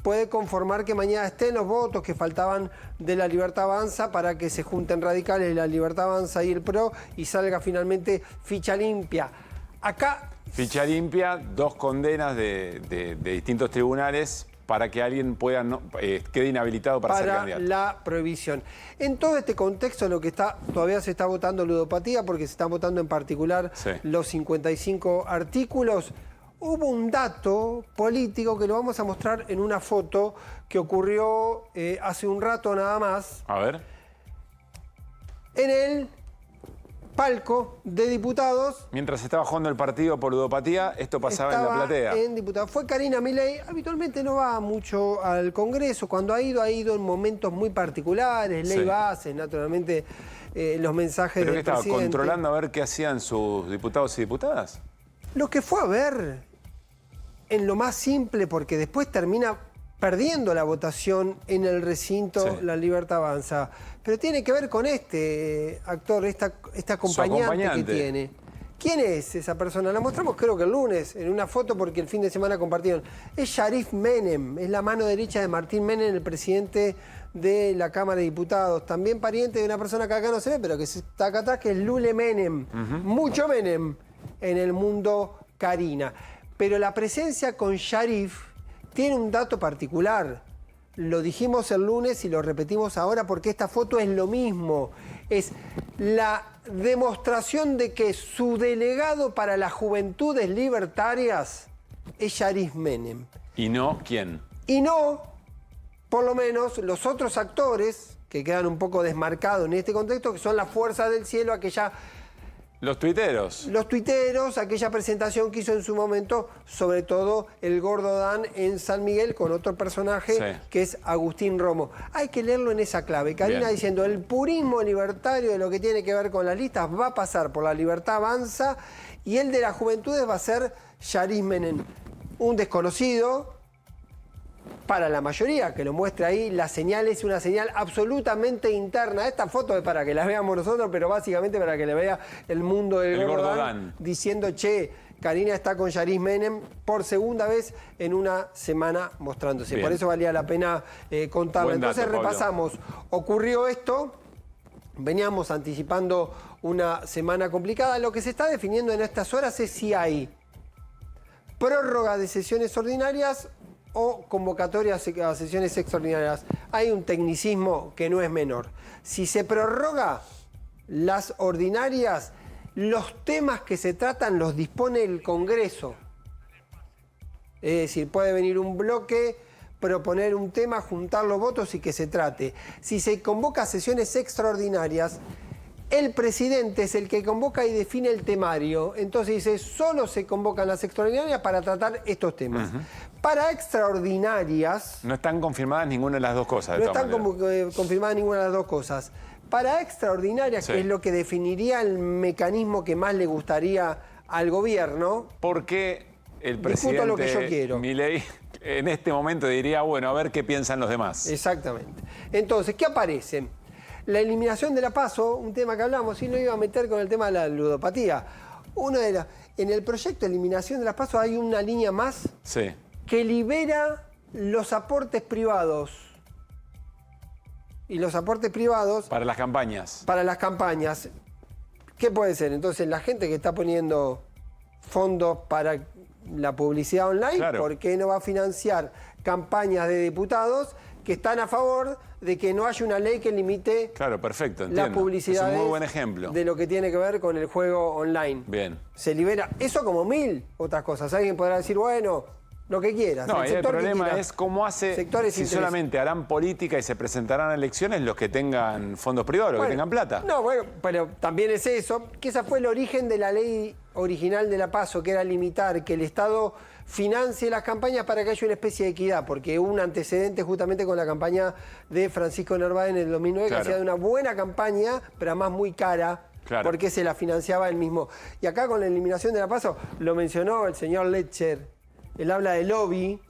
puede conformar que mañana estén los votos que faltaban de la Libertad Avanza para que se junten radicales, la Libertad Avanza y el PRO y salga finalmente ficha limpia. Acá... Ficha limpia, 2 condenas de distintos tribunales para que alguien pueda quede inhabilitado para ser candidato. La prohibición. En todo este contexto, lo que todavía se está votando ludopatía, porque se están votando en particular los 55 artículos. Hubo un dato político que lo vamos a mostrar en una foto que ocurrió hace un rato nada más. A ver. En el palco de diputados. Mientras estaba jugando el partido por ludopatía, esto pasaba en la platea. En diputados. Fue Karina Milei. Habitualmente no va mucho al Congreso. Cuando ha ido en momentos muy particulares, ley bases, naturalmente los mensajes del presidente. ¿Pero qué estaba controlando a ver qué hacían sus diputados y diputadas? Lo que fue a ver, en lo más simple, porque después termina perdiendo la votación en el recinto La Libertad Avanza. Pero tiene que ver con este actor, esta acompañante que tiene. ¿Quién es esa persona? La mostramos creo que el lunes en una foto porque el fin de semana compartieron. Es Sharif Menem, es la mano derecha de Martín Menem, el presidente de la Cámara de Diputados. También pariente de una persona que acá no se ve, pero que está acá atrás, que es Lule Menem. Mucho Menem en el mundo Karina. Pero la presencia con Sharif tiene un dato particular. Lo dijimos el lunes y lo repetimos ahora porque esta foto es lo mismo. Es la demostración de que su delegado para las juventudes libertarias es Sharif Menem. ¿Y no quién? Y no, por lo menos, los otros actores que quedan un poco desmarcados en este contexto, que son las fuerzas del cielo, aquella... Los tuiteros. Los tuiteros, aquella presentación que hizo en su momento, sobre todo el Gordo Dan en San Miguel, con otro personaje que es Agustín Romo. Hay que leerlo en esa clave. Karina diciendo, el purismo libertario de lo que tiene que ver con las listas va a pasar por la Libertad Avanza y el de las juventudes va a ser Sharif Menem, un desconocido para la mayoría, que lo muestra ahí. La señal es una señal absolutamente interna. Esta foto es para que la veamos nosotros, pero básicamente para que le vea el mundo del Gordo Dan, diciendo, che, Karina está con Sharif Menem por segunda vez en una semana mostrándose. Por eso valía la pena contarlo. Entonces repasamos. Ocurrió esto, veníamos anticipando una semana complicada. Lo que se está definiendo en estas horas es si hay prórroga de sesiones ordinarias o convocatorias a sesiones extraordinarias. Hay un tecnicismo que no es menor. Si se prorroga las ordinarias, los temas que se tratan los dispone el Congreso. Es decir, puede venir un bloque, proponer un tema, juntar los votos y que se trate. Si se convoca sesiones extraordinarias, el presidente es el que convoca y define el temario. Entonces dice, solo se convocan las extraordinarias para tratar estos temas. Para extraordinarias... No están confirmadas ninguna de las dos cosas. No están confirmadas ninguna de las dos cosas. Para extraordinarias, que es lo que definiría el mecanismo que más le gustaría al gobierno... Porque el presidente lo que yo quiero. Milei en este momento diría, bueno, a ver qué piensan los demás. Exactamente. Entonces, ¿qué aparece? La eliminación de la PASO, un tema que hablamos, y lo iba a meter con el tema de la ludopatía. En el proyecto de eliminación de la PASO hay una línea más que libera los aportes privados. Y los aportes privados... Para las campañas. Para las campañas. ¿Qué puede ser? Entonces, la gente que está poniendo fondos para la publicidad online, claro, ¿por qué no va a financiar campañas de diputados que están a favor de que no haya una ley que limite, claro, perfecto, la publicidad? Es un muy buen ejemplo de lo que tiene que ver con el juego online. Bien. Se libera eso como 1000 otras cosas. Alguien podrá decir, bueno, lo que quieras. No, el problema es cómo hace, si solamente harán política y se presentarán a elecciones los que tengan fondos privados, los que tengan plata. No, bueno, pero también es eso, que ese fue el origen de la ley original de la PASO, que era limitar que el Estado financie las campañas para que haya una especie de equidad, porque hubo un antecedente justamente con la campaña de Francisco Narváez en el 2009, claro, que hacía una buena campaña, pero además muy cara, claro, porque se la financiaba él mismo. Y acá con la eliminación de la PASO, lo mencionó el señor Letcher, él habla de lobby,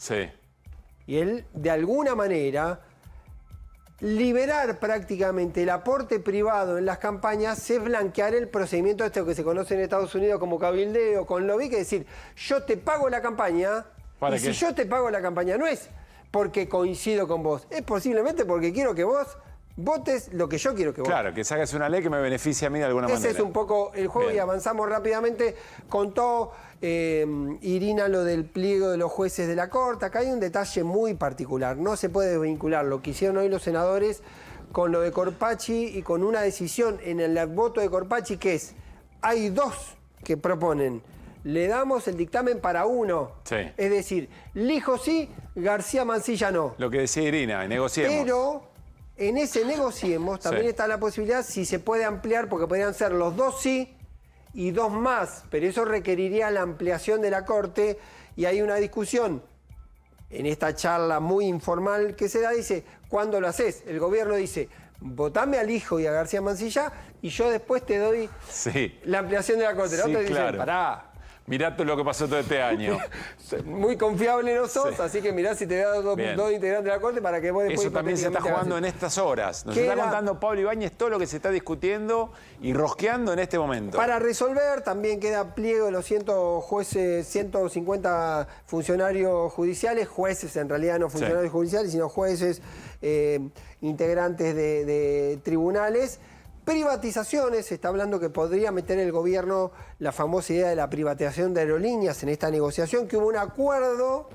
y él, de alguna manera, liberar prácticamente el aporte privado en las campañas es blanquear el procedimiento este que se conoce en Estados Unidos como cabildeo, con lobby, que es decir, yo te pago la campaña, y si yo te pago la campaña no es porque coincido con vos, es posiblemente porque quiero que vos votes lo que yo quiero que votes. Claro, que saques una ley que me beneficie a mí de alguna manera. Ese es un poco el juego. Bien. Y avanzamos rápidamente. Contó Irina lo del pliego de los jueces de la Corte. Acá hay un detalle muy particular. No se puede vincular lo que hicieron hoy los senadores con lo de Corpacci y con una decisión en el voto de Corpacci, que es, hay dos que proponen, le damos el dictamen para uno. Sí. Es decir, Lijo sí, García Mansilla no. Lo que decía Irina, negociemos. Pero en ese negociemos también está la posibilidad, si se puede ampliar, porque podrían ser los dos sí y dos más, pero eso requeriría la ampliación de la Corte, y hay una discusión en esta charla muy informal que se da, dice, ¿cuándo lo haces? El gobierno dice, votame al Hijo y a García Mansilla y yo después te doy la ampliación de la Corte. Sí, otros dicen, claro, pará. Mirá todo lo que pasó todo este año. Muy confiable no sos, así que mirá si te da dos integrantes de la Corte para que vos después... Eso también se está jugando en estas horas. Nos está contando Pablo Ibáñez todo lo que se está discutiendo y rosqueando en este momento. Para resolver también queda pliego de los 150 funcionarios judiciales, jueces en realidad, no funcionarios judiciales, sino jueces, integrantes de tribunales. Privatizaciones, se está hablando que podría meter el gobierno la famosa idea de la privatización de aerolíneas en esta negociación, que hubo un acuerdo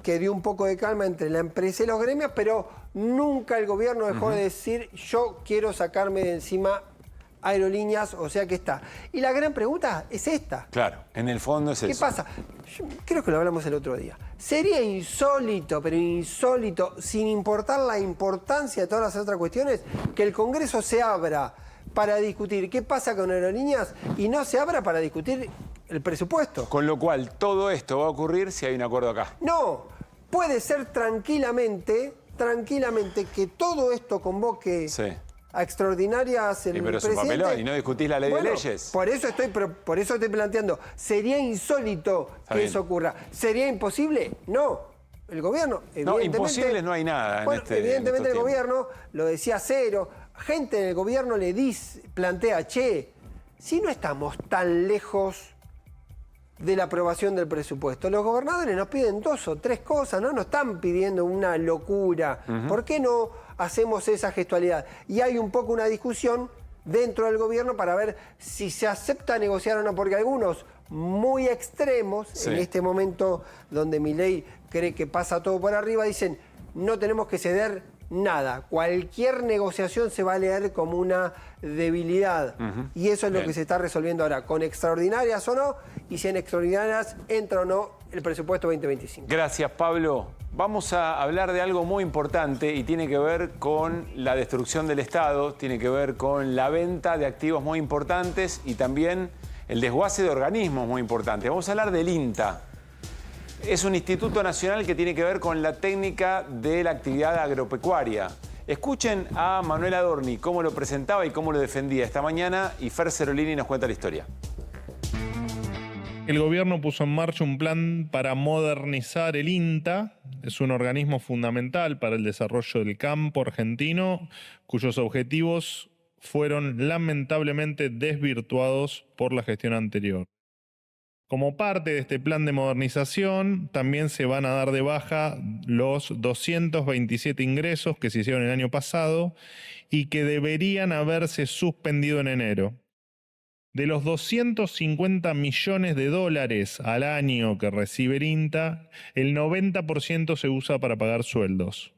que dio un poco de calma entre la empresa y los gremios, pero nunca el gobierno dejó de decir, yo quiero sacarme de encima aerolíneas, o sea que está. Y la gran pregunta es esta. Claro, en el fondo es eso. ¿Qué pasa? Yo creo que lo hablamos el otro día. Sería insólito, pero insólito, sin importar la importancia de todas las otras cuestiones, que el Congreso se abra para discutir qué pasa con aerolíneas y no se abra para discutir el presupuesto. Con lo cual, todo esto va a ocurrir si hay un acuerdo acá. No, puede ser tranquilamente que todo esto convoque... a extraordinarias el pero presidente. Su papelón, y no discutís la ley de leyes. Por eso estoy planteando, ¿sería insólito que eso ocurra? ¿Sería imposible? No. El gobierno, evidentemente... No, imposibles no hay nada evidentemente el gobierno, lo decía Cero, gente en el gobierno le plantea, che, si no estamos tan lejos de la aprobación del presupuesto, los gobernadores nos piden 2 o 3 cosas, no nos están pidiendo una locura. ¿Por qué no hacemos esa gestualidad? Y hay un poco una discusión dentro del gobierno para ver si se acepta negociar o no, porque algunos muy extremos, en este momento donde Milei cree que pasa todo por arriba, dicen, no tenemos que ceder nada. Cualquier negociación se va a leer como una debilidad. Y eso es lo que se está resolviendo ahora, con extraordinarias o no, y si en extraordinarias entra o no el presupuesto 2025. Gracias, Pablo. Vamos a hablar de algo muy importante y tiene que ver con la destrucción del Estado, tiene que ver con la venta de activos muy importantes y también el desguace de organismos muy importantes. Vamos a hablar del INTA. Es un instituto nacional que tiene que ver con la técnica de la actividad agropecuaria. Escuchen a Manuel Adorni cómo lo presentaba y cómo lo defendía esta mañana, y Fer Cerolini nos cuenta la historia. El gobierno puso en marcha un plan para modernizar el INTA. Es un organismo fundamental para el desarrollo del campo argentino, cuyos objetivos fueron lamentablemente desvirtuados por la gestión anterior. Como parte de este plan de modernización, también se van a dar de baja los 227 ingresos que se hicieron el año pasado y que deberían haberse suspendido en enero. De los 250 millones de dólares al año que recibe el INTA, el 90% se usa para pagar sueldos.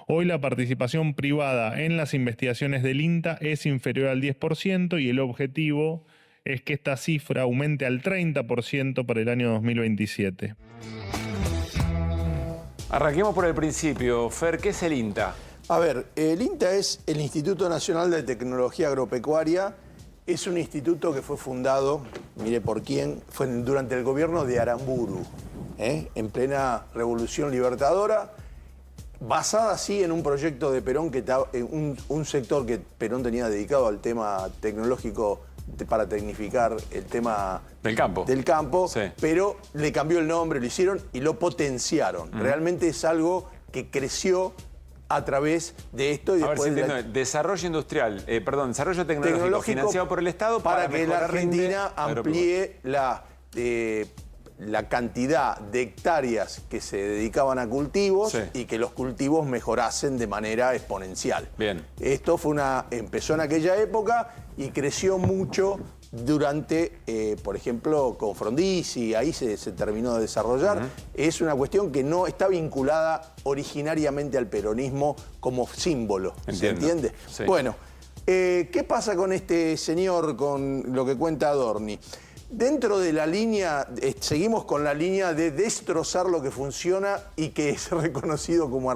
Hoy la participación privada en las investigaciones del INTA es inferior al 10% y el objetivo es que esta cifra aumente al 30% para el año 2027. Arranquemos por el principio. Fer, ¿qué es el INTA? A ver, el INTA es el Instituto Nacional de Tecnología Agropecuaria. Es un instituto que fue fundado, mire por quién, fue durante el gobierno de Aramburu, en plena Revolución Libertadora, basada así en un proyecto de Perón, un sector que Perón tenía dedicado al tema tecnológico para tecnificar el tema del campo, sí. Pero le cambió el nombre, lo hicieron y lo potenciaron. Realmente es algo que creció a través de esto. Y después desarrollo industrial, desarrollo tecnológico financiado por el Estado para que la Argentina amplíe la cantidad de hectáreas que se dedicaban a cultivos, sí, y que los cultivos mejorasen de manera exponencial. Bien. Esto empezó en aquella época y creció mucho durante, por ejemplo, con Frondizi, ahí se terminó de desarrollar. Es una cuestión que no está vinculada originariamente al peronismo como símbolo. Entiendo. ¿Se entiende? Sí. Bueno, ¿qué pasa con este señor, con lo que cuenta Adorni? Dentro de la línea, seguimos con la línea de destrozar lo que funciona y que es reconocido como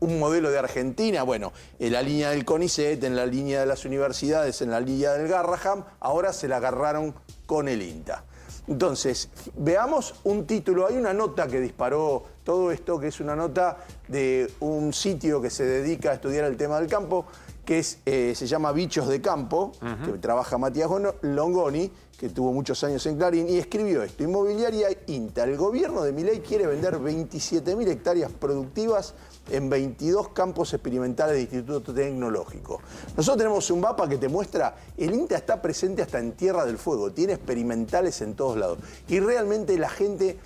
un modelo de Argentina. Bueno, en la línea del CONICET, en la línea de las universidades, en la línea del Garrahan, ahora se la agarraron con el INTA. Entonces, veamos un título. Hay una nota que disparó todo esto, que es una nota de un sitio que se dedica a estudiar el tema del campo, que se llama Bichos de Campo, que trabaja Matías Longoni, que tuvo muchos años en Clarín, y escribió esto: Inmobiliaria INTA. El gobierno de Milei quiere vender 27.000 hectáreas productivas en 22 campos experimentales de Instituto Tecnológico. Nosotros tenemos un mapa que te muestra, el INTA está presente hasta en Tierra del Fuego, tiene experimentales en todos lados. Y realmente la gente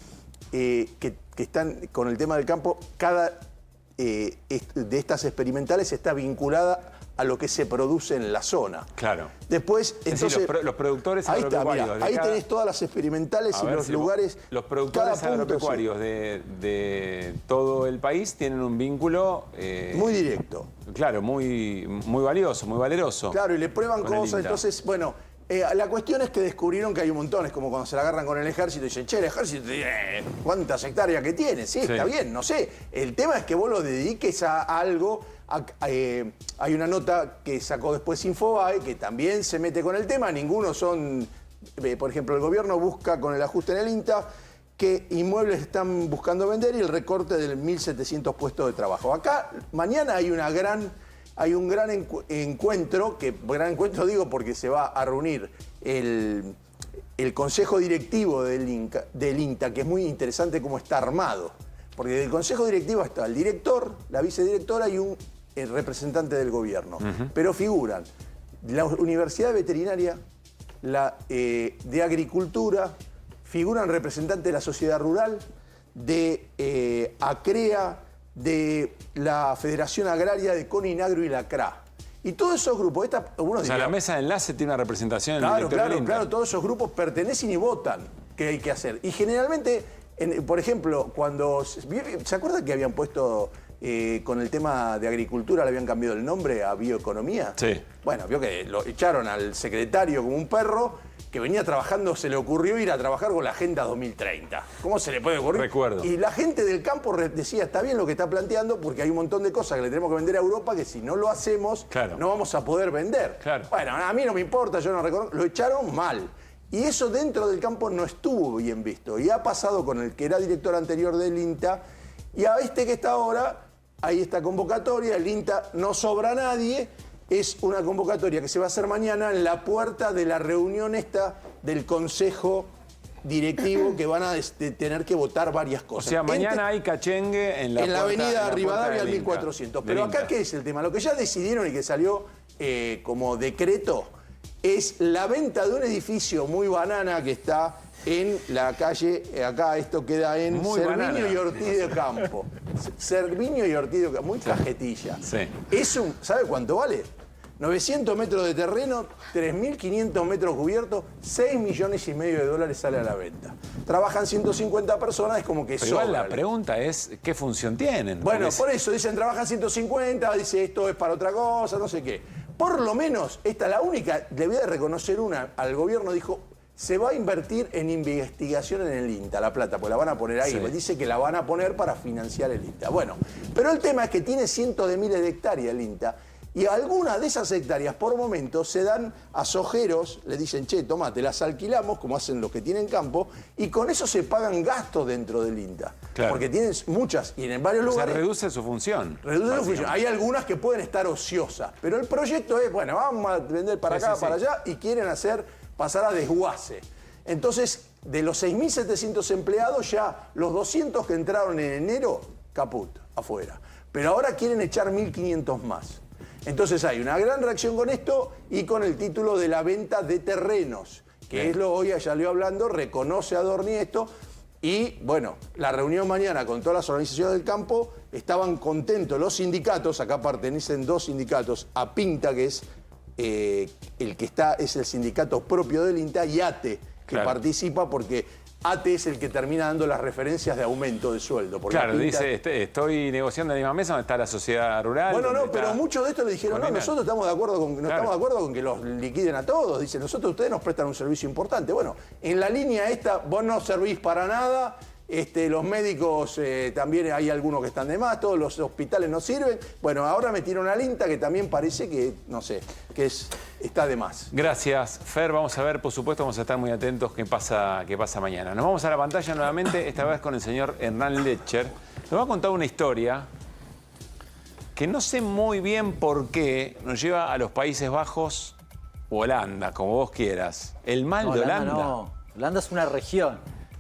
que están con el tema del campo, cada de estas experimentales está vinculada a lo que se produce en la zona. Claro. Después, entonces, los productores agropecuarios. Ahí tenés todas las experimentales y los lugares. Los productores agropecuarios de todo el país tienen un vínculo muy directo. Claro, muy valioso, muy valeroso. Claro, y le prueban cosas. Entonces, bueno, la cuestión es que descubrieron que hay un montón. Es como cuando se la agarran con el ejército y dicen, che, el ejército, ¿cuántas hectáreas que tiene? Sí, está bien, no sé. El tema es que vos lo dediques a algo. Hay una nota que sacó después Infobae que también se mete con el tema. Ninguno son, por ejemplo, el gobierno busca con el ajuste en el INTA que inmuebles están buscando vender y el recorte de 1.700 puestos de trabajo. Acá mañana hay un gran encuentro, digo porque se va a reunir el consejo directivo del INTA, que es muy interesante cómo está armado. Porque del consejo directivo está el director, la vicedirectora y un representante del gobierno. Pero figuran la Universidad Veterinaria, la de Agricultura, figuran representantes de la sociedad rural, de ACREA, de la Federación Agraria, de CONINAGRO y la CRA. Y todos esos grupos, la mesa de enlace tiene una representación en el directorio del INTA. Claro, todos esos grupos pertenecen y votan qué hay que hacer. Y generalmente, por ejemplo, cuando ¿se acuerdan que habían puesto con el tema de agricultura, le habían cambiado el nombre a bioeconomía? Sí. Bueno, vio que lo echaron al secretario como un perro que venía trabajando, se le ocurrió ir a trabajar con la Agenda 2030. ¿Cómo se le puede ocurrir? Recuerdo. Y la gente del campo decía, está bien lo que está planteando, porque hay un montón de cosas que le tenemos que vender a Europa que si no lo hacemos, no vamos a poder vender. Claro. Bueno, a mí no me importa, yo no reconozco. Lo echaron mal. Y eso dentro del campo no estuvo bien visto. Y ha pasado con el que era director anterior del INTA, y a este que está ahora, hay esta convocatoria, el INTA no sobra a nadie. Es una convocatoria que se va a hacer mañana en la puerta de la reunión esta del Consejo directivo que van a tener que votar varias cosas. O sea, mañana hay cachengue en la avenida Rivadavia al 1400. Pero acá, ¿qué es el tema? Lo que ya decidieron y que salió como decreto es la venta de un edificio muy banana que está en la calle, acá esto queda en Cerviño y Ortiz de Campo. Cerviño y Ortiz de Campo, muy cajetilla. Sí. ¿Sabe cuánto vale? 900 metros de terreno, 3.500 metros cubiertos, 6,5 millones de dólares sale a la venta. Trabajan 150 personas, es como que pero igual la pregunta es, ¿qué función tienen? Bueno, por eso dicen, trabajan 150, dice esto es para otra cosa, no sé qué. Por lo menos, esta es la única, le voy a reconocer una, al gobierno dijo, se va a invertir en investigación en el INTA, la plata, pues la van a poner ahí. Sí. Dice que la van a poner para financiar el INTA. Bueno, pero el tema es que tiene cientos de miles de hectáreas el INTA y algunas de esas hectáreas por momentos se dan a sojeros, le dicen, che, tomá, te las alquilamos, como hacen los que tienen campo, y con eso se pagan gastos dentro del INTA. Claro. Porque tienen muchas y en varios lugares... O sea, reduce su función. Reduce su función. Hay algunas que pueden estar ociosas, pero el proyecto es, bueno, vamos a vender para acá, para allá, y quieren pasar a desguace. Entonces, de los 6.700 empleados, ya los 200 que entraron en enero, caput, afuera. Pero ahora quieren echar 1.500 más. Entonces hay una gran reacción con esto y con el título de la venta de terrenos, que es lo hoy ya le hablando, reconoce a Adorni esto. Y bueno, la reunión mañana con todas las organizaciones del campo, estaban contentos los sindicatos, acá pertenecen 2 sindicatos, APINTA, que es el que es el sindicato propio del INTA, y ATE, que participa porque ATE es el que termina dando las referencias de aumento de sueldo. Claro, dice, estoy negociando en la misma mesa donde está la sociedad rural. Bueno, no, pero muchos de estos le dijeron, no, nosotros estamos de acuerdo con que los liquiden a todos. Dicen, ustedes nos prestan un servicio importante. Bueno, en la línea esta, vos no servís para nada. Los médicos también hay algunos que están de más, todos los hospitales no sirven. Bueno, ahora metieron al INTA que también parece que, no sé, que está de más. Gracias, Fer. Vamos a ver, por supuesto, vamos a estar muy atentos qué pasa mañana. Nos vamos a la pantalla nuevamente, esta vez con el señor Hernán Lecher. Nos va a contar una historia que no sé muy bien por qué nos lleva a los Países Bajos o Holanda, como vos quieras. El mal de Holanda. No, Holanda es una región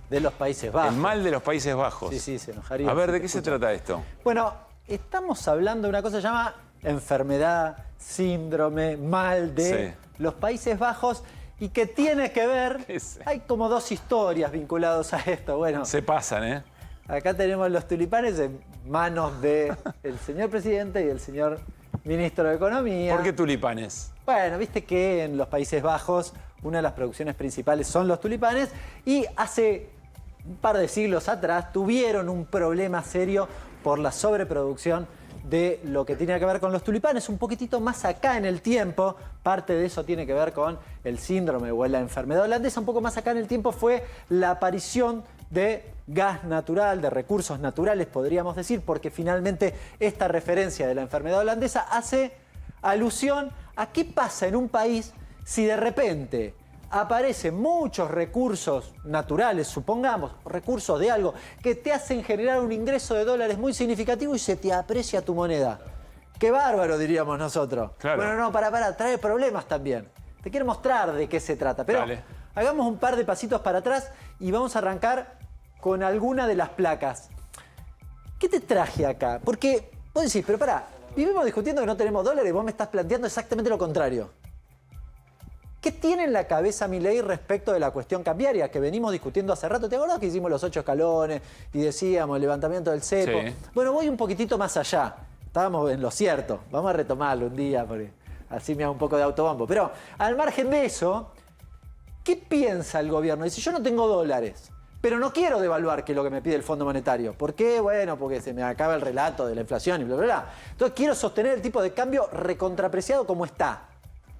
de los Países Bajos. El mal de los Países Bajos. Sí, sí, se enojaría. A ver, ¿de qué se trata esto? Bueno, estamos hablando de una cosa que se llama enfermedad, síndrome, mal de los Países Bajos y que tiene que ver... Hay como 2 historias vinculadas a esto. Bueno, se pasan, ¿eh? Acá tenemos los tulipanes en manos del señor presidente y el señor ministro de Economía. ¿Por qué tulipanes? Bueno, viste que en los Países Bajos una de las producciones principales son los tulipanes y hace un par de siglos atrás tuvieron un problema serio por la sobreproducción de lo que tiene que ver con los tulipanes. Un poquitito más acá en el tiempo, parte de eso tiene que ver con el síndrome o la enfermedad holandesa. Un poco más acá en el tiempo fue la aparición de gas natural, de recursos naturales, podríamos decir, porque finalmente esta referencia de la enfermedad holandesa hace alusión a qué pasa en un país si de repente aparecen muchos recursos naturales, supongamos, recursos de algo, que te hacen generar un ingreso de dólares muy significativo y se te aprecia tu moneda. ¡Qué bárbaro!, diríamos nosotros. Claro. Bueno, no, trae problemas también. Te quiero mostrar de qué se trata, pero hagamos un par de pasitos para atrás y vamos a arrancar con alguna de las placas. ¿Qué te traje acá? Porque vos decís, pero pará, vivimos discutiendo que no tenemos dólares y vos me estás planteando exactamente lo contrario. ¿Qué tiene en la cabeza Milei respecto de la cuestión cambiaria que venimos discutiendo hace rato? ¿Te acordás que hicimos los 8 escalones y decíamos el levantamiento del cepo? Sí. Bueno, voy un poquitito más allá. Estábamos en lo cierto. Vamos a retomarlo un día porque así me hago un poco de autobombo. Pero al margen de eso, ¿qué piensa el gobierno? Dice, yo no tengo dólares, pero no quiero devaluar, que es lo que me pide el Fondo Monetario. ¿Por qué? Bueno, porque se me acaba el relato de la inflación y bla, bla, bla. Entonces quiero sostener el tipo de cambio recontrapreciado como está.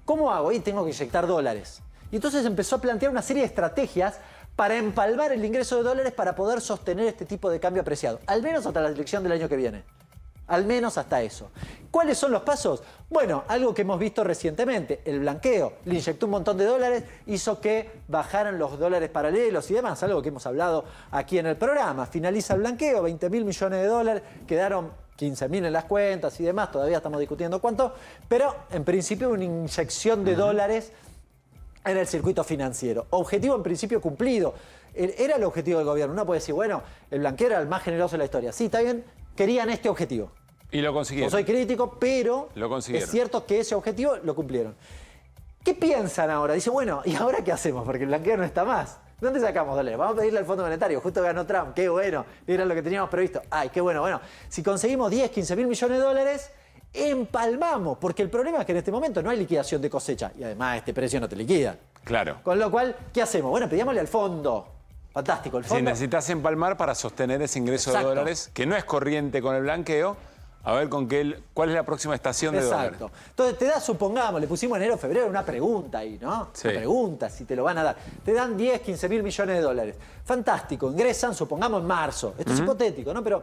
¿Cómo hago? Y tengo que inyectar dólares. Y entonces empezó a plantear una serie de estrategias para empalmar el ingreso de dólares para poder sostener este tipo de cambio apreciado. Al menos hasta la elección del año que viene. Al menos hasta eso. ¿Cuáles son los pasos? Bueno, algo que hemos visto recientemente, el blanqueo. Le inyectó un montón de dólares, hizo que bajaran los dólares paralelos y demás, algo que hemos hablado aquí en el programa. Finaliza el blanqueo, 20.000 millones de dólares, quedaron 15.000 en las cuentas y demás, todavía estamos discutiendo cuánto, pero en principio una inyección de dólares en el circuito financiero. Objetivo en principio cumplido. Era el objetivo del gobierno. Uno puede decir, bueno, el blanqueo era el más generoso de la historia. Sí, está bien, querían este objetivo. Y lo consiguieron. No soy crítico, pero es cierto que ese objetivo lo cumplieron. ¿Qué piensan ahora? Dice, bueno, ¿y ahora qué hacemos? Porque el blanqueo no está más. ¿Dónde sacamos dólares? Vamos a pedirle al Fondo Monetario. Justo ganó Trump. Qué bueno. Era lo que teníamos previsto. Ay, qué bueno. Bueno, si conseguimos 10, 15 mil millones de dólares, empalmamos. Porque el problema es que en este momento no hay liquidación de cosecha. Y además este precio no te liquida. Claro. Con lo cual, ¿qué hacemos? Bueno, pidámosle al fondo. Fantástico. El fondo... Si necesitas empalmar para sostener ese ingreso de dólares, que no es corriente con el blanqueo, a ver cuál es la próxima estación de dólares. Exacto. Entonces te da, supongamos, le pusimos enero, febrero, una pregunta ahí, ¿no? Sí. Una pregunta, si te lo van a dar. Te dan 10, 15 mil millones de dólares. Fantástico, ingresan, supongamos, en marzo. Esto es hipotético, ¿no? Pero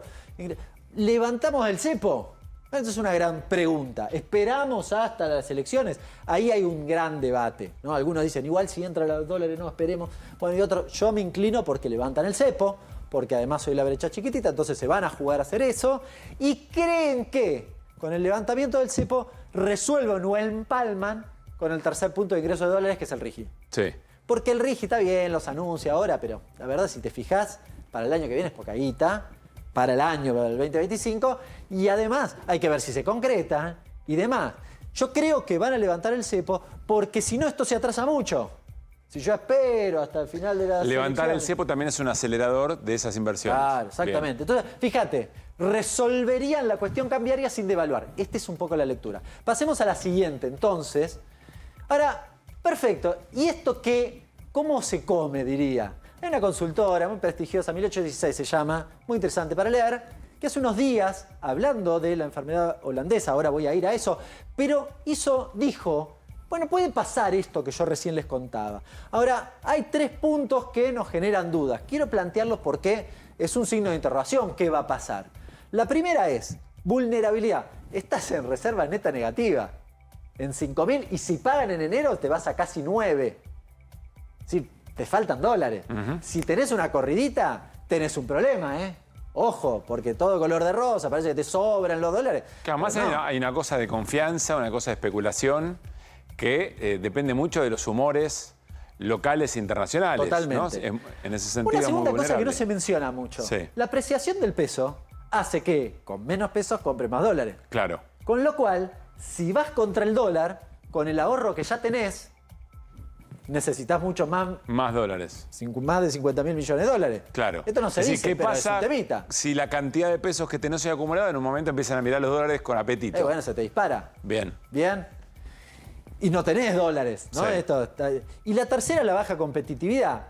¿levantamos el cepo? Esa es una gran pregunta. ¿Esperamos hasta las elecciones? Ahí hay un gran debate, ¿no? Algunos dicen, igual si entra los dólares, no, esperemos. Bueno, y otros, yo me inclino porque levantan el cepo, porque además soy la brecha chiquitita, entonces se van a jugar a hacer eso, y creen que con el levantamiento del cepo resuelven o empalman con el tercer punto de ingreso de dólares, que es el RIGI. Sí. Porque el RIGI está bien, los anuncia ahora, pero la verdad, si te fijas, para el año que viene es poca guita, para el año, para el 2025, y además hay que ver si se concreta y demás. Yo creo que van a levantar el cepo porque si no esto se atrasa mucho. Si yo espero hasta el final de la levantar el cepo también es un acelerador de esas inversiones. Claro, exactamente. Bien. Entonces, fíjate, resolverían la cuestión cambiaria sin devaluar. Esta es un poco la lectura. Pasemos a la siguiente, entonces. Ahora, perfecto. ¿Y esto qué? ¿Cómo se come, diría? Hay una consultora muy prestigiosa, 1816 se llama, muy interesante para leer, que hace unos días, hablando de la enfermedad holandesa, ahora voy a ir a eso, pero dijo... Bueno, puede pasar esto que yo recién les contaba. Ahora, hay 3 puntos que nos generan dudas. Quiero plantearlos porque es un signo de interrogación. ¿Qué va a pasar? La primera es vulnerabilidad. Estás en reserva neta negativa. En 5.000 y si pagan en enero te vas a casi 9. Sí, te faltan dólares. Si tenés una corridita, tenés un problema, ¿eh? Ojo, porque todo color de rosa, parece que te sobran los dólares. Que además hay una cosa de confianza, una cosa de especulación, que depende mucho de los humores locales e internacionales. Totalmente. ¿No? En ese sentido una segunda es muy cosa que no se menciona mucho. Sí. La apreciación del peso hace que con menos pesos compres más dólares. Claro. Con lo cual, si vas contra el dólar, con el ahorro que ya tenés, necesitas mucho más... Más dólares. Más de 50.000 millones de dólares. Claro. Esto no se dice, ¿qué pero pasa es un temita. si la cantidad de pesos que tenés hoy acumulado en un momento empiezan a mirar los dólares con apetito? Bueno, se te dispara. Bien. Bien. Y no tenés dólares, ¿no? Sí. Y la tercera, la baja competitividad.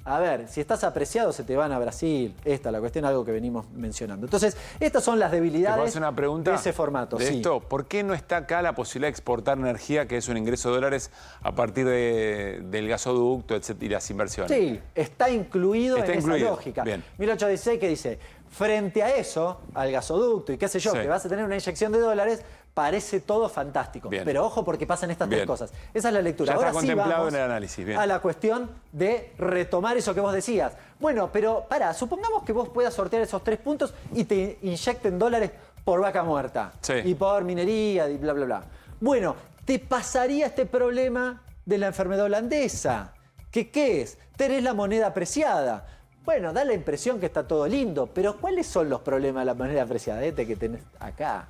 A ver, si estás apreciado, se te van a Brasil. Esta, la cuestión, algo que venimos mencionando. Entonces, estas son las debilidades. ¿Te puedo hacer una pregunta de ese formato? De sí. esto, ¿por qué no está acá la posibilidad de exportar energía, que es un ingreso de dólares, a partir del gasoducto, etcétera, y las inversiones? Sí, está incluido en esa lógica. Bien. 1816 que dice, frente a eso, al gasoducto y qué sé yo, Sí. que vas a tener una inyección de dólares, parece todo fantástico. Bien. Pero ojo porque pasan estas Bien. 3 cosas. Esa es la lectura. Ya está Ahora sí contemplado vamos en el análisis. Bien. a la cuestión de retomar eso que vos decías. Bueno, pero supongamos que vos puedas sortear esos 3 puntos y te inyecten dólares por vaca muerta. Sí. Y por minería y bla, bla, bla. Bueno, te pasaría este problema de la enfermedad holandesa. ¿Qué es? Tenés la moneda apreciada. Bueno, da la impresión que está todo lindo, pero ¿cuáles son los problemas de la moneda apreciada? Este que tenés acá.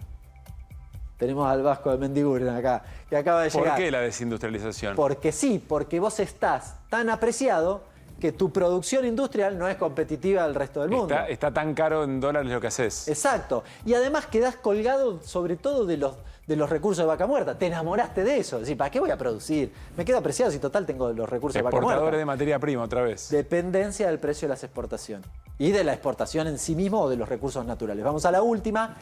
Tenemos al Vasco de Mendiguren acá, que acaba de llegar. ¿Por qué la desindustrialización? Porque sí, porque vos estás tan apreciado que tu producción industrial no es competitiva al resto del mundo. Está tan caro en dólares lo que haces. Exacto. Y además quedás colgado sobre todo de los recursos de vaca muerta. Te enamoraste de eso. Decís, ¿para qué voy a producir? Me quedo apreciado si total tengo los recursos de vaca muerta. Exportadores de materia prima otra vez. Dependencia del precio de las exportaciones. Y de la exportación en sí mismo o de los recursos naturales. Vamos a la última.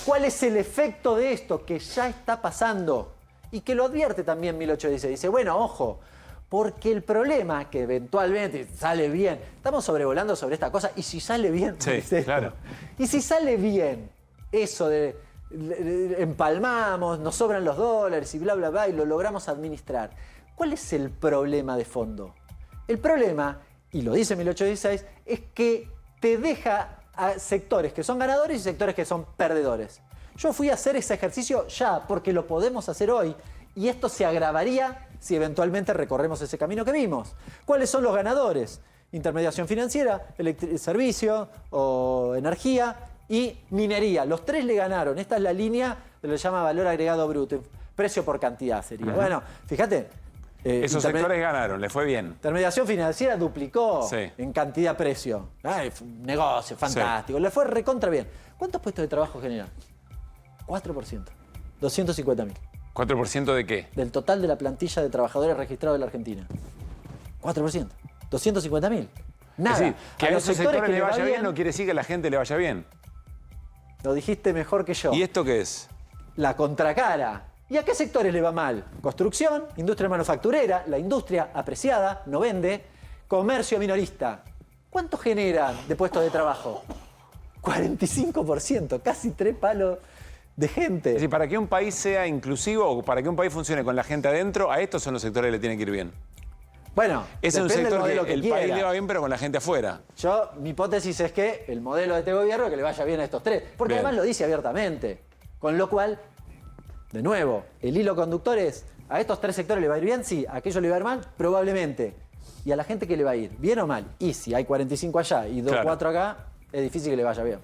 ¿Cuál es el efecto de esto que ya está pasando? Y que lo advierte también 1816. Dice, bueno, ojo, porque el problema que eventualmente sale bien, estamos sobrevolando sobre esta cosa, y si sale bien, Sí, es esto. claro. Y si sale bien eso de empalmamos, nos sobran los dólares y bla, bla, bla, y lo logramos administrar, ¿cuál es el problema de fondo? El problema, y lo dice 1816, es que te deja a sectores que son ganadores y sectores que son perdedores. Yo fui a hacer ese ejercicio ya, porque lo podemos hacer hoy, y esto se agravaría si eventualmente recorremos ese camino que vimos. ¿Cuáles son los ganadores? Intermediación financiera, servicio o energía y minería. Los tres le ganaron. Esta es la línea de lo que se llama valor agregado bruto. Precio por cantidad sería. Bueno, fíjate. Esos sectores ganaron, le fue bien. Intermediación financiera duplicó en cantidad-precio. Negocio, fantástico. Le fue recontra bien. ¿Cuántos puestos de trabajo generan? 4%. 250.000. ¿4% de qué? Del total de la plantilla de trabajadores registrados de la Argentina. 4%. 250.000. Nada. Es decir, que a esos sectores le vaya bien no no quiere decir que a la gente le vaya bien. Lo dijiste mejor que yo. ¿Y esto qué es? La contracara. ¿Y a qué sectores le va mal? Construcción, industria manufacturera, la industria apreciada, no vende, comercio minorista. ¿Cuánto generan de puestos de trabajo? 45%, casi 3 palos de gente. Es decir, para que un país sea inclusivo o para que un país funcione con la gente adentro, a estos son los sectores que le tienen que ir bien. Bueno, es un sector que el país le va bien, pero con la gente afuera. Mi hipótesis es que el modelo de este gobierno es que le vaya bien a estos tres. Porque además lo dice abiertamente. Con lo cual, de nuevo, el hilo conductor es, ¿a estos tres sectores le va a ir bien? Sí. ¿A aquellos le va a ir mal? Probablemente. ¿Y a la gente qué le va a ir? ¿Bien o mal? Y si hay 45 allá y 4 acá, es difícil que le vaya bien.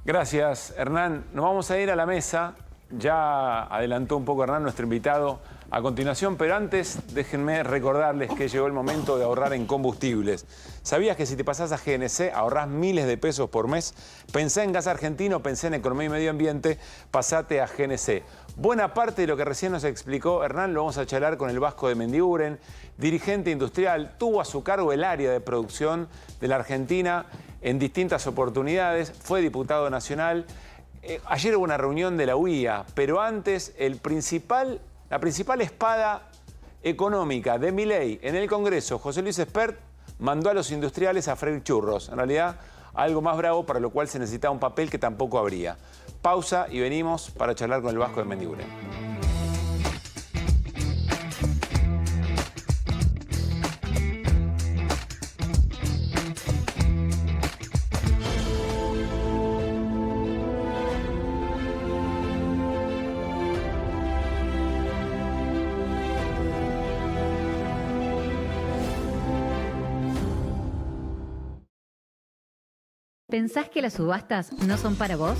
Gracias, Hernán. Nos vamos a ir a la mesa. Ya adelantó un poco Hernán, nuestro invitado, a continuación, pero antes déjenme recordarles que llegó el momento de ahorrar en combustibles. ¿Sabías que si te pasás a GNC ahorrás miles de pesos por mes? Pensé en gas argentino, pensé en economía y medio ambiente, pasate a GNC. Buena parte de lo que recién nos explicó Hernán lo vamos a charlar con el Vasco de Mendiguren, dirigente industrial, tuvo a su cargo el área de producción de la Argentina en distintas oportunidades, fue diputado nacional. Ayer hubo una reunión de la UIA, pero antes la principal espada económica de Milei en el Congreso, José Luis Espert, mandó a los industriales a freír churros. En realidad, algo más bravo, para lo cual se necesitaba un papel que tampoco habría. Pausa y venimos para charlar con el Vasco de Mendiguren. ¿Pensás que las subastas no son para vos?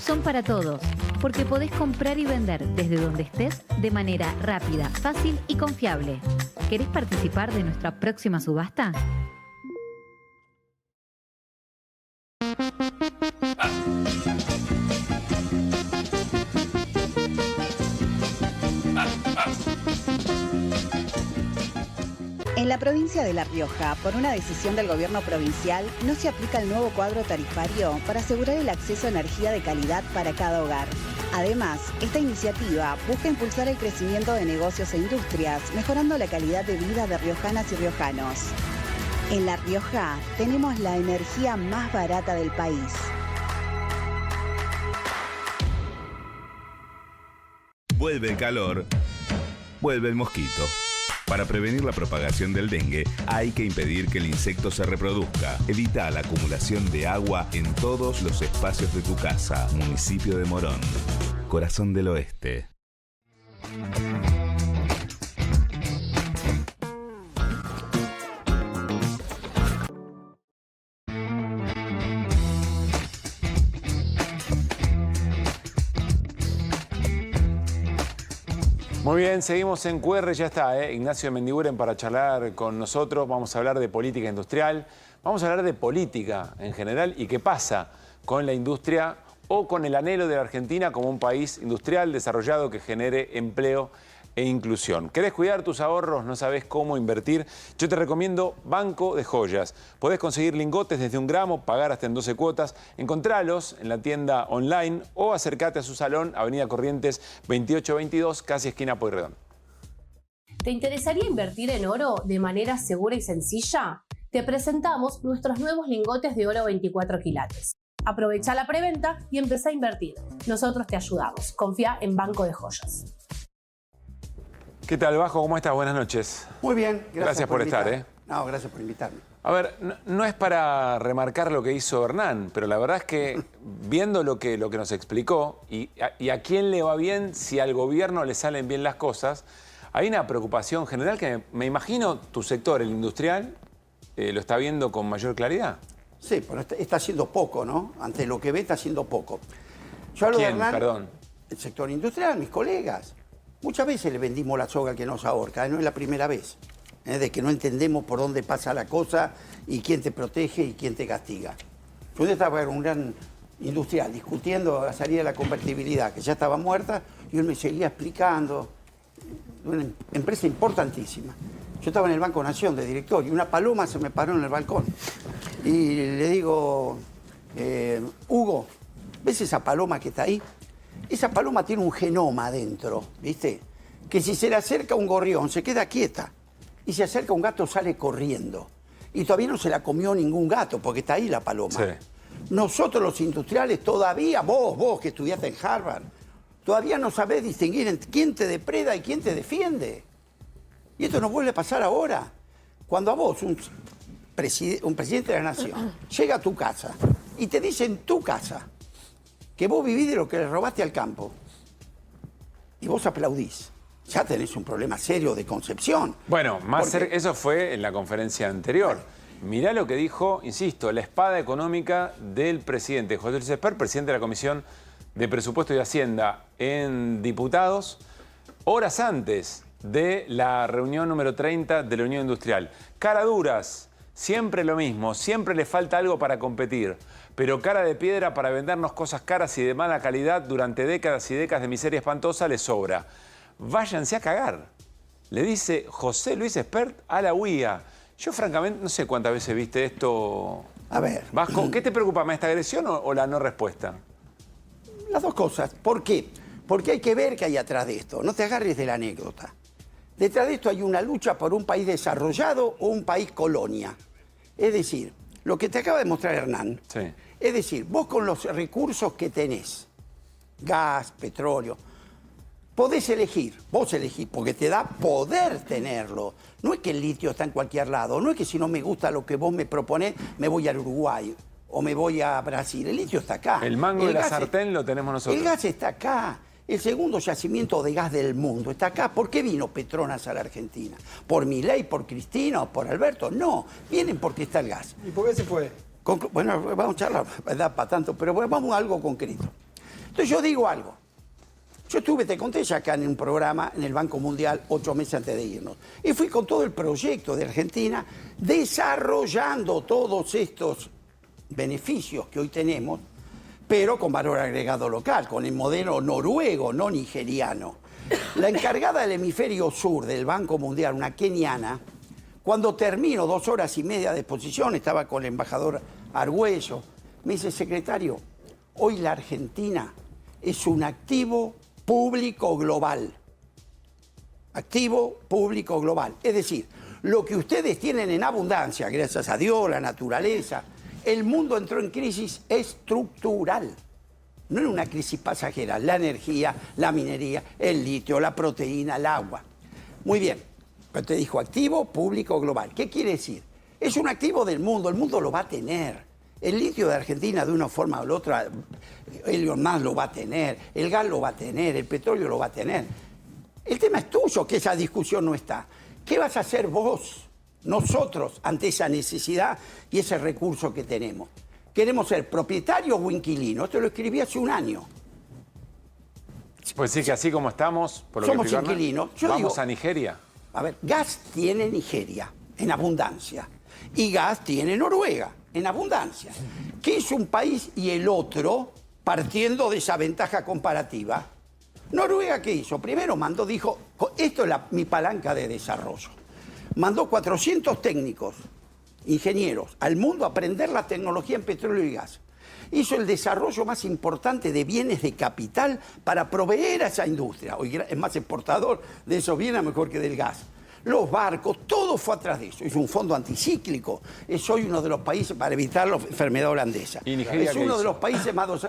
Son para todos, porque podés comprar y vender desde donde estés de manera rápida, fácil y confiable. ¿Querés participar de nuestra próxima subasta? En la provincia de La Rioja, por una decisión del gobierno provincial, no se aplica el nuevo cuadro tarifario para asegurar el acceso a energía de calidad para cada hogar. Además, esta iniciativa busca impulsar el crecimiento de negocios e industrias, mejorando la calidad de vida de riojanas y riojanos. En La Rioja tenemos la energía más barata del país. Vuelve el calor, vuelve el mosquito. Para prevenir la propagación del dengue, hay que impedir que el insecto se reproduzca. Evita la acumulación de agua en todos los espacios de tu casa. Municipio de Morón, Corazón del Oeste. Muy bien, seguimos en QR, ya está, Ignacio de Mendiguren para charlar con nosotros. Vamos a hablar de política industrial, vamos a hablar de política en general y qué pasa con la industria o con el anhelo de la Argentina como un país industrial desarrollado que genere empleo e inclusión. ¿Querés cuidar tus ahorros? ¿No sabés cómo invertir? Yo te recomiendo Banco de Joyas. Podés conseguir lingotes desde 1 gramo, pagar hasta en 12 cuotas. Encontralos en la tienda online o acércate a su salón, Avenida Corrientes 2822, casi esquina Pueyrredón. ¿Te interesaría invertir en oro de manera segura y sencilla? Te presentamos nuestros nuevos lingotes de oro 24 quilates. Aprovecha la preventa y empezá a invertir. Nosotros te ayudamos. Confía en Banco de Joyas. ¿Qué tal, Vasco? ¿Cómo estás? Buenas noches. Muy bien, gracias por estar. No, gracias por invitarme. A ver, no es para remarcar lo que hizo Hernán, pero la verdad es que viendo lo que nos explicó y a quién le va bien si al gobierno le salen bien las cosas, Hay una preocupación general que me imagino tu sector, el industrial, lo está viendo con mayor claridad. Sí, pero está haciendo poco, ¿no? Ante lo que ve está haciendo poco. Yo hablo de Hernán, perdón? El sector industrial, mis colegas. Muchas veces le vendimos la soga al que nos ahorca, no es la primera vez. De que no entendemos por dónde pasa la cosa y quién te protege y quién te castiga. Yo estaba con un gran industrial discutiendo la salida de la convertibilidad, que ya estaba muerta, y él me seguía explicando. Una empresa importantísima. Yo estaba en el Banco Nación de director y una paloma se me paró en el balcón. Y le digo, Hugo, ¿ves esa paloma que está ahí? Esa paloma tiene un genoma adentro, ¿viste? Que si se le acerca un gorrión se queda quieta. Y se acerca un gato sale corriendo. Y todavía no se la comió ningún gato porque está ahí la paloma. Sí. Nosotros los industriales todavía, vos que estudiaste en Harvard, todavía no sabés distinguir entre quién te depreda y quién te defiende. Y esto nos vuelve a pasar ahora. Cuando a vos, un presidente de la nación, llega a tu casa y te dice en tu casa que vos vivís de lo que le robaste al campo y vos aplaudís, ya tenés un problema serio de concepción. Bueno, eso fue en la conferencia anterior. Mirá lo que dijo, insisto, la espada económica del presidente José Luis Espert, presidente de la Comisión de Presupuesto y Hacienda en Diputados, horas antes de la reunión número 30 de la Unión Industrial. Cara duras, siempre lo mismo, siempre le falta algo para competir, pero cara de piedra para vendernos cosas caras y de mala calidad durante décadas y décadas de miseria espantosa les sobra. Váyanse a cagar, le dice José Luis Espert a la UIA. Yo francamente no sé cuántas veces viste esto. A ver. Vasco, ¿qué te preocupa más, esta agresión o la no respuesta? Las dos cosas. ¿Por qué? Porque hay que ver qué hay atrás de esto. No te agarres de la anécdota. Detrás de esto hay una lucha por un país desarrollado o un país colonia. Es decir, lo que te acaba de mostrar Hernán, sí. Es decir, vos con los recursos que tenés, gas, petróleo, podés elegir, vos elegís, porque te da poder tenerlo. No es que el litio está en cualquier lado, no es que si no me gusta lo que vos me proponés, me voy al Uruguay o me voy a Brasil. El litio está acá. El mango de la sartén lo tenemos nosotros. El gas está acá. El segundo yacimiento de gas del mundo está acá. ¿Por qué vino Petronas a la Argentina? ¿Por Milei, por Cristina o por Alberto? No, vienen porque está el gas. ¿Y por qué se fue? Bueno, vamos a charlar, da para tanto, pero vamos a algo concreto. Entonces yo digo algo. Yo te conté ya acá en un programa en el Banco Mundial 8 meses antes de irnos. Y fui con todo el proyecto de Argentina desarrollando todos estos beneficios que hoy tenemos, pero con valor agregado local, con el modelo noruego, no nigeriano. La encargada del hemisferio sur del Banco Mundial, una keniana, cuando termino 2 horas y media de exposición, estaba con el embajador Argüello, me dice, secretario, hoy la Argentina es un activo público global. Activo público global. Es decir, lo que ustedes tienen en abundancia, gracias a Dios, la naturaleza, el mundo entró en crisis estructural. No en una crisis pasajera. La energía, la minería, el litio, la proteína, el agua. Muy bien. Pero te dijo activo público global. ¿Qué quiere decir? Es un activo del mundo. El mundo lo va a tener. El litio de Argentina, de una forma o la otra, Elon Musk lo va a tener. El gas lo va a tener. El petróleo lo va a tener. El tema es tuyo, que esa discusión no está. ¿Qué vas a hacer vos, nosotros, ante esa necesidad y ese recurso que tenemos? ¿Queremos ser propietarios o inquilinos? Esto lo escribí hace un año. Pues sí, que así como estamos, por lo somos que inquilinos. Vamos a Nigeria. A ver, gas tiene Nigeria en abundancia y gas tiene Noruega en abundancia. ¿Qué es un país y el otro partiendo de esa ventaja comparativa? Noruega, ¿qué hizo? Primero dijo, esto es mi palanca de desarrollo. Mandó 400 técnicos, ingenieros, al mundo a aprender la tecnología en petróleo y gas. Hizo el desarrollo más importante de bienes de capital para proveer a esa industria. Hoy es más exportador de esos bienes mejor que del gas. Los barcos, todo fue atrás de eso. Es un fondo anticíclico. Es hoy uno de los países para evitar la enfermedad holandesa. ¿Y Nigeria es uno de los países más...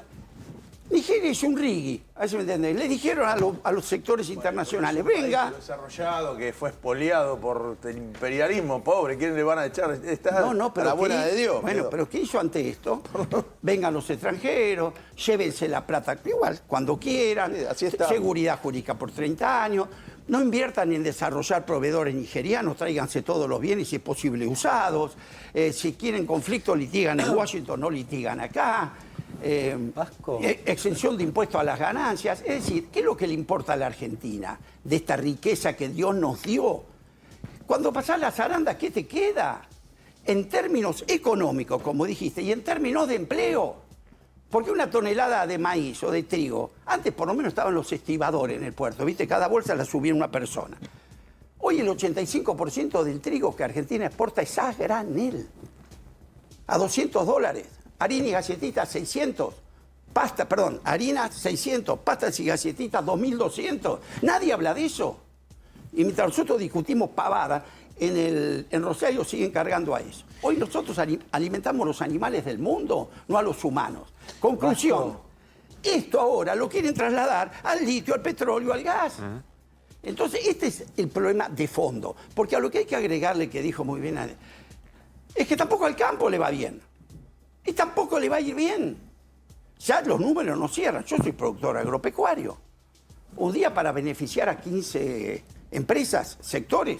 Nigeria es un rigui, a ver si me entienden. Le dijeron a los sectores internacionales, venga. Desarrollado, que fue expoliado por el imperialismo, pobre, ¿quién le van a echar? Está no, pero a la buena de Dios. Bueno, pero ¿qué hizo ante esto? Vengan los extranjeros, llévense la plata igual, cuando quieran, sí, así seguridad jurídica por 30 años. No inviertan en desarrollar proveedores nigerianos, tráiganse todos los bienes, si es posible, usados. Si quieren conflicto, litigan en Washington, no litigan acá. Exención de impuestos a las ganancias. Es decir, ¿qué es lo que le importa a la Argentina de esta riqueza que Dios nos dio? Cuando pasás las zarandas, ¿qué te queda? En términos económicos, como dijiste, y en términos de empleo. Porque una tonelada de maíz o de trigo, antes por lo menos estaban los estibadores en el puerto, ¿viste? Cada bolsa la subía una persona. Hoy el 85% del trigo que Argentina exporta es a granel. A $200. Harina y galletitas, 600. Harina, 600. Pastas y galletitas, 2.200. Nadie habla de eso. Y mientras nosotros discutimos pavada, en Rosario siguen cargando a eso. Hoy nosotros alimentamos los animales del mundo, no a los humanos. Conclusión, esto ahora lo quieren trasladar al litio, al petróleo, al gas. Entonces, este es el problema de fondo. Porque a lo que hay que agregarle, que dijo muy bien, es que tampoco al campo le va bien. Y tampoco le va a ir bien. Ya los números no cierran. Yo soy productor agropecuario. Un día para beneficiar a 15 empresas, sectores,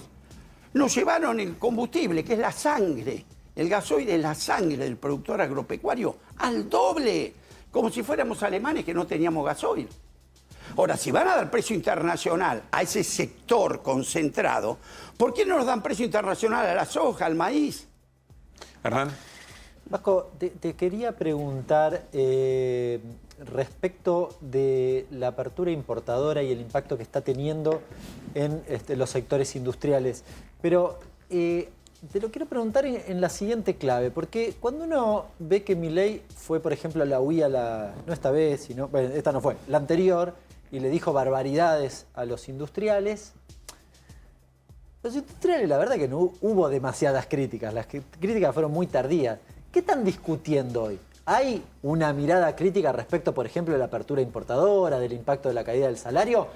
nos llevaron el combustible, que es la sangre, el gasoil es la sangre del productor agropecuario, al doble, como si fuéramos alemanes que no teníamos gasoil. Ahora, si van a dar precio internacional a ese sector concentrado, ¿por qué no nos dan precio internacional a la soja, al maíz? Hernán. Vasco, te quería preguntar respecto de la apertura importadora y el impacto que está teniendo en los sectores industriales. Pero te lo quiero preguntar en la siguiente clave, porque cuando uno ve que Milei fue, por ejemplo, a la UIA, no esta vez, sino, bueno, esta no fue, la anterior, y le dijo barbaridades a los industriales, la verdad que no hubo demasiadas críticas, las críticas fueron muy tardías. ¿Qué están discutiendo hoy? ¿Hay una mirada crítica respecto, por ejemplo, de la apertura importadora, del impacto de la caída del salario?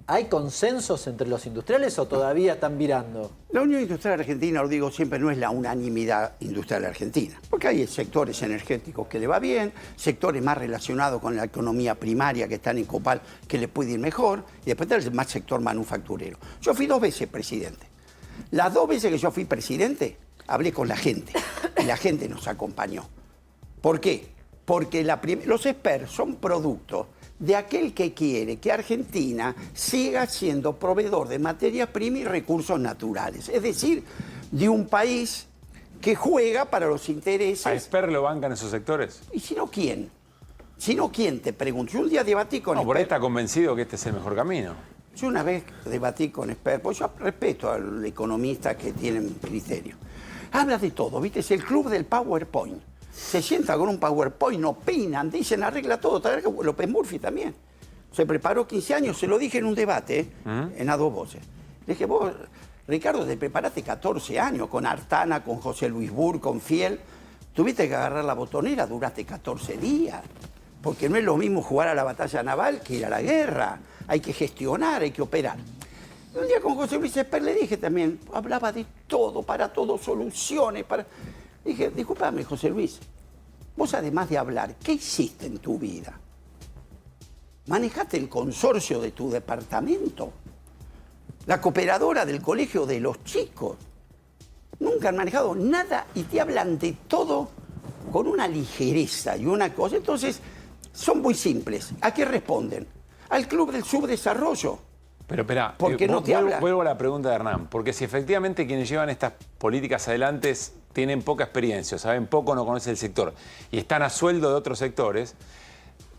¿Hay consensos entre los industriales o todavía están virando? La Unión Industrial Argentina, lo digo siempre, no es la unanimidad industrial argentina. Porque hay sectores energéticos que le va bien, sectores más relacionados con la economía primaria que están en Copal que le puede ir mejor, y después está el más sector manufacturero. Yo fui 2 veces presidente. Las 2 veces que yo fui presidente, hablé con la gente y la gente nos acompañó. ¿Por qué? Porque los expertos son productos de aquel que quiere que Argentina siga siendo proveedor de materias primas y recursos naturales. Es decir, de un país que juega para los intereses... ¿A Esper lo bancan esos sectores? ¿Y si no, quién? Si no, ¿quién? Te pregunto. Yo un día debatí con... No, por ahí está convencido que este es el mejor camino. Yo una vez debatí con Esper, pues yo respeto al economista que tienen criterio. Habla de todo, ¿viste? Es el club del PowerPoint. Se sienta con un PowerPoint, opinan, dicen, arregla todo. López Murphy también. Se preparó 15 años, se lo dije en un debate, en A Dos Voces. Le dije, vos, Ricardo, te preparaste 14 años con Artana, con José Luis Burr, con Fiel. Tuviste que agarrar la botonera, duraste 14 días. Porque no es lo mismo jugar a la batalla naval que ir a la guerra. Hay que gestionar, hay que operar. Y un día con José Luis Esper le dije también, hablaba de todo, para todo, soluciones, para... Dije, discúlpame, José Luis, vos además de hablar, ¿qué hiciste en tu vida? ¿Manejaste el consorcio de tu departamento? ¿La cooperadora del colegio de los chicos? Nunca han manejado nada y te hablan de todo con una ligereza y una cosa. Entonces, son muy simples. ¿A qué responden? Al Club del Subdesarrollo. Pero espera, vuelvo a la pregunta de Hernán, porque si efectivamente quienes llevan estas políticas adelante tienen poca experiencia, saben poco, no conocen el sector, y están a sueldo de otros sectores,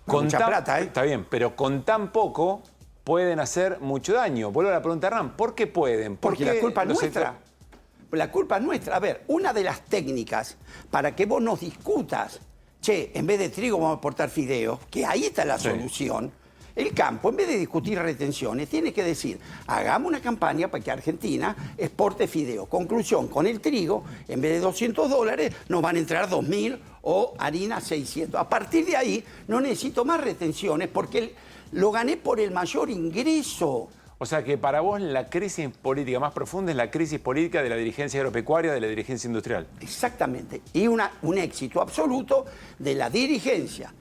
con mucha plata, ¿eh? Está bien, pero con tan poco pueden hacer mucho daño. Vuelvo a la pregunta de Hernán, ¿por qué pueden? Porque la culpa es nuestra. La culpa es nuestra. A ver, una de las técnicas para que vos nos discutas, che, en vez de trigo vamos a exportar fideos, que ahí está la solución. El campo, en vez de discutir retenciones, tiene que decir, hagamos una campaña para que Argentina exporte fideo. Conclusión, con el trigo, en vez de $200, nos van a entrar 2.000 o harina 600. A partir de ahí, no necesito más retenciones porque lo gané por el mayor ingreso. O sea que para vos la crisis política más profunda es la crisis política de la dirigencia agropecuaria, de la dirigencia industrial. Exactamente. Y un éxito absoluto de la dirigencia,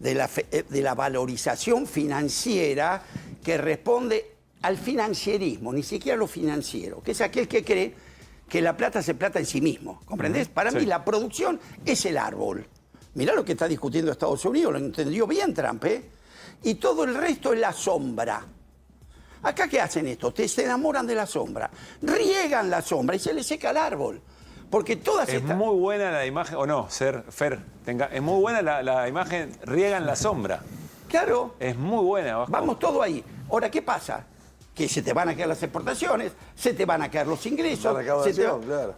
de la valorización financiera que responde al financierismo, ni siquiera a lo financiero, que es aquel que cree que la plata se plata en sí mismo, ¿comprendés? Para mí la producción es el árbol. Mirá lo que está discutiendo Estados Unidos, lo entendió bien Trump, ¿eh? Y todo el resto es la sombra. Acá, ¿qué hacen esto? Se enamoran de la sombra, riegan la sombra y se les seca el árbol. Porque todas Es muy buena la imagen, o no, Fer, es muy buena la imagen, riegan la sombra. Claro. Es muy buena. Vasco. Vamos todo ahí. Ahora, ¿qué pasa? Que se te van a caer las exportaciones, se te van a caer los ingresos,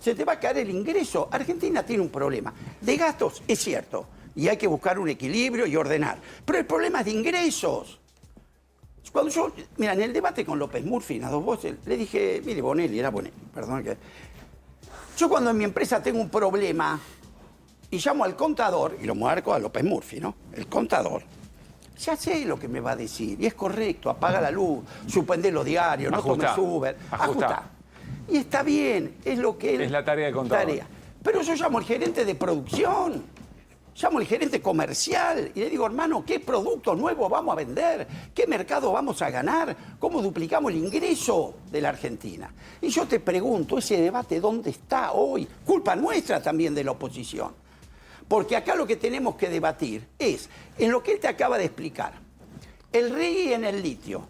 se te va a caer el ingreso. Argentina tiene un problema. De gastos, es cierto, y hay que buscar un equilibrio y ordenar. Pero el problema es de ingresos. Cuando yo, mira, en el debate con López Murphy, en las dos voces, le dije, mire, Bonelli, era Bonelli, perdón que... Yo cuando en mi empresa tengo un problema y llamo al contador, y lo marco a López Murphy, ¿no? El contador. Ya sé lo que me va a decir, y es correcto, apaga la luz, suspende los diarios, no tomes Uber, ajusta. Y está bien, es lo que él... Es la tarea de contador. Pero yo llamo al gerente de producción, llamo al gerente comercial y le digo, hermano, ¿qué producto nuevo vamos a vender? ¿Qué mercado vamos a ganar? ¿Cómo duplicamos el ingreso de la Argentina? Y yo te pregunto, ese debate, ¿dónde está hoy? Culpa nuestra también de la oposición. Porque acá lo que tenemos que debatir es, en lo que él te acaba de explicar, el RIGI en el litio,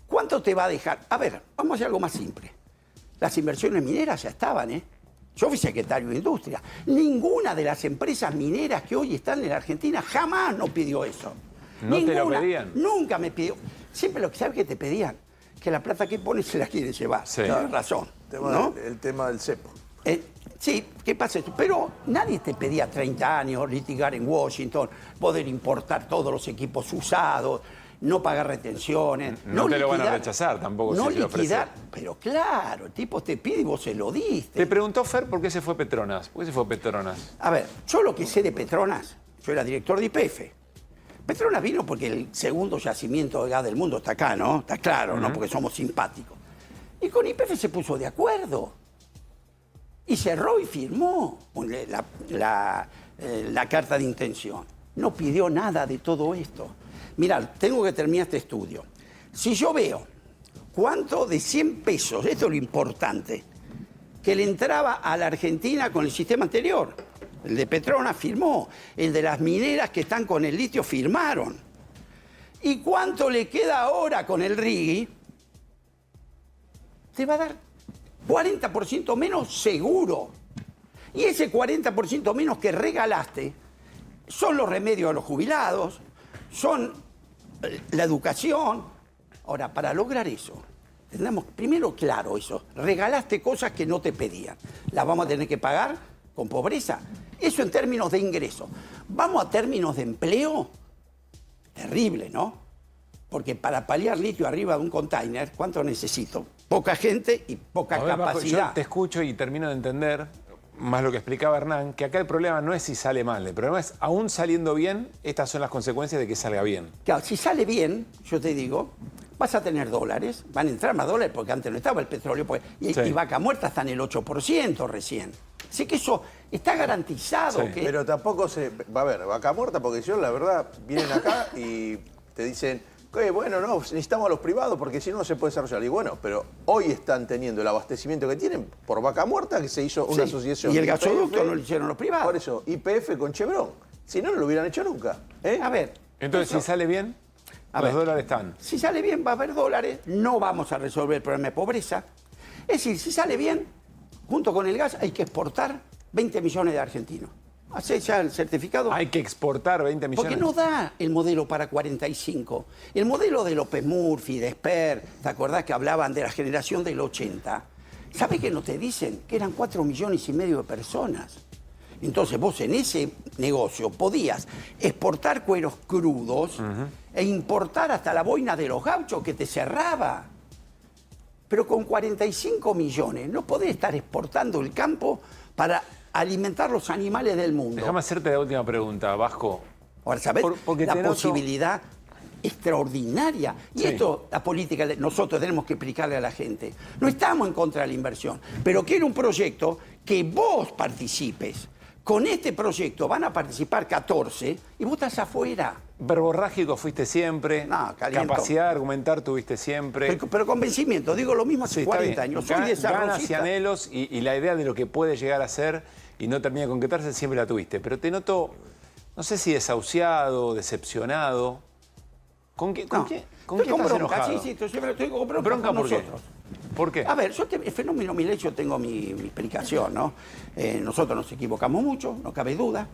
¿cuánto te va a dejar? A ver, vamos a hacer algo más simple. Las inversiones mineras ya estaban, ¿eh? Yo fui secretario de Industria. Ninguna de las empresas mineras que hoy están en la Argentina jamás nos pidió eso. ¿No te lo pedían? Nunca me pidió. Siempre lo que sabes que te pedían, que la plata que pones se la quieren llevar. Sí. Tienes razón. El tema del cepo. Sí, ¿qué pasa esto? Pero nadie te pedía 30 años, litigar en Washington, poder importar todos los equipos usados, no pagar retenciones. No te lo van a rechazar tampoco. No si liquidar, pero claro, el tipo te pide y vos se lo diste. Te preguntó Fer por qué se fue Petronas. ¿Por qué se fue Petronas? A ver, yo lo que sé de Petronas, yo era director de YPF. Petronas vino porque el segundo yacimiento de gas del mundo está acá, ¿no? Está claro, ¿no? Porque somos simpáticos. Y con YPF se puso de acuerdo. Y cerró y firmó la carta de intención. No pidió nada de todo esto. Mirá, tengo que terminar este estudio. Si yo veo cuánto de 100 pesos, esto es lo importante, que le entraba a la Argentina con el sistema anterior. El de Petronas firmó, el de las mineras que están con el litio firmaron. ¿Y cuánto le queda ahora con el RIGI? Te va a dar 40% menos seguro. Y ese 40% menos que regalaste son los remedios a los jubilados, son la educación. Ahora, para lograr eso, tengamos primero claro eso. Regalaste cosas que no te pedían. ¿Las vamos a tener que pagar con pobreza? Eso en términos de ingreso. ¿Vamos a términos de empleo? Terrible, ¿no? Porque para paliar litio arriba de un container, ¿cuánto necesito? Poca gente y poca capacidad. Yo te escucho y termino de entender, más lo que explicaba Hernán, que acá el problema no es si sale mal, el problema es, aún saliendo bien, estas son las consecuencias de que salga bien. Claro, si sale bien, yo te digo, vas a tener dólares, van a entrar más dólares porque antes no estaba el petróleo, y Vaca Muerta está en el 8% recién. Así que eso está garantizado. Sí. Pero tampoco se... Va a ver, Vaca Muerta, porque yo, la verdad, vienen acá y te dicen... bueno, no, necesitamos a los privados porque si no, no se puede desarrollar. Y bueno, pero hoy están teniendo el abastecimiento que tienen por Vaca Muerta, que se hizo una asociación. Y el gasoducto no lo hicieron los privados. Por eso, YPF con Chevron. Si no, no lo hubieran hecho nunca. A ver. Entonces, si sale bien, los dólares están. Si sale bien, va a haber dólares. No vamos a resolver el problema de pobreza. Es decir, si sale bien, junto con el gas, hay que exportar 20 millones de argentinos. ¿Hacés ya el certificado? Hay que exportar 20 millones. Porque no da el modelo para 45. El modelo de López Murphy, de Esper, ¿te acordás que hablaban de la generación del 80? ¿Sabés qué no te dicen? Que eran 4,5 millones de personas. Entonces vos en ese negocio podías exportar cueros crudos e importar hasta la boina de los gauchos que te cerraba. Pero con 45 millones no podés estar exportando el campo para alimentar los animales del mundo. Déjame hacerte la última pregunta, Vasco. Ahora, ¿sabés? La posibilidad extraordinaria. Y esto, la política, nosotros tenemos que explicarle a la gente. No estamos en contra de la inversión, pero quiero un proyecto que vos participes. Con este proyecto van a participar 14 y vos estás afuera. Verborrágico fuiste siempre. No, caliento. Capacidad de argumentar tuviste siempre. Pero convencimiento, digo lo mismo hace 40 años. Soy Ganas y anhelos y la idea de lo que puede llegar a ser y no termina de concretarse siempre la tuviste. Pero te noto, no sé si desahuciado, decepcionado. ¿Con qué estás enojado? Sí, estoy con bronca ¿por qué? ¿Por qué? A ver, el fenómeno Milei, yo tengo mi explicación, ¿no? Nosotros nos equivocamos mucho, no cabe duda.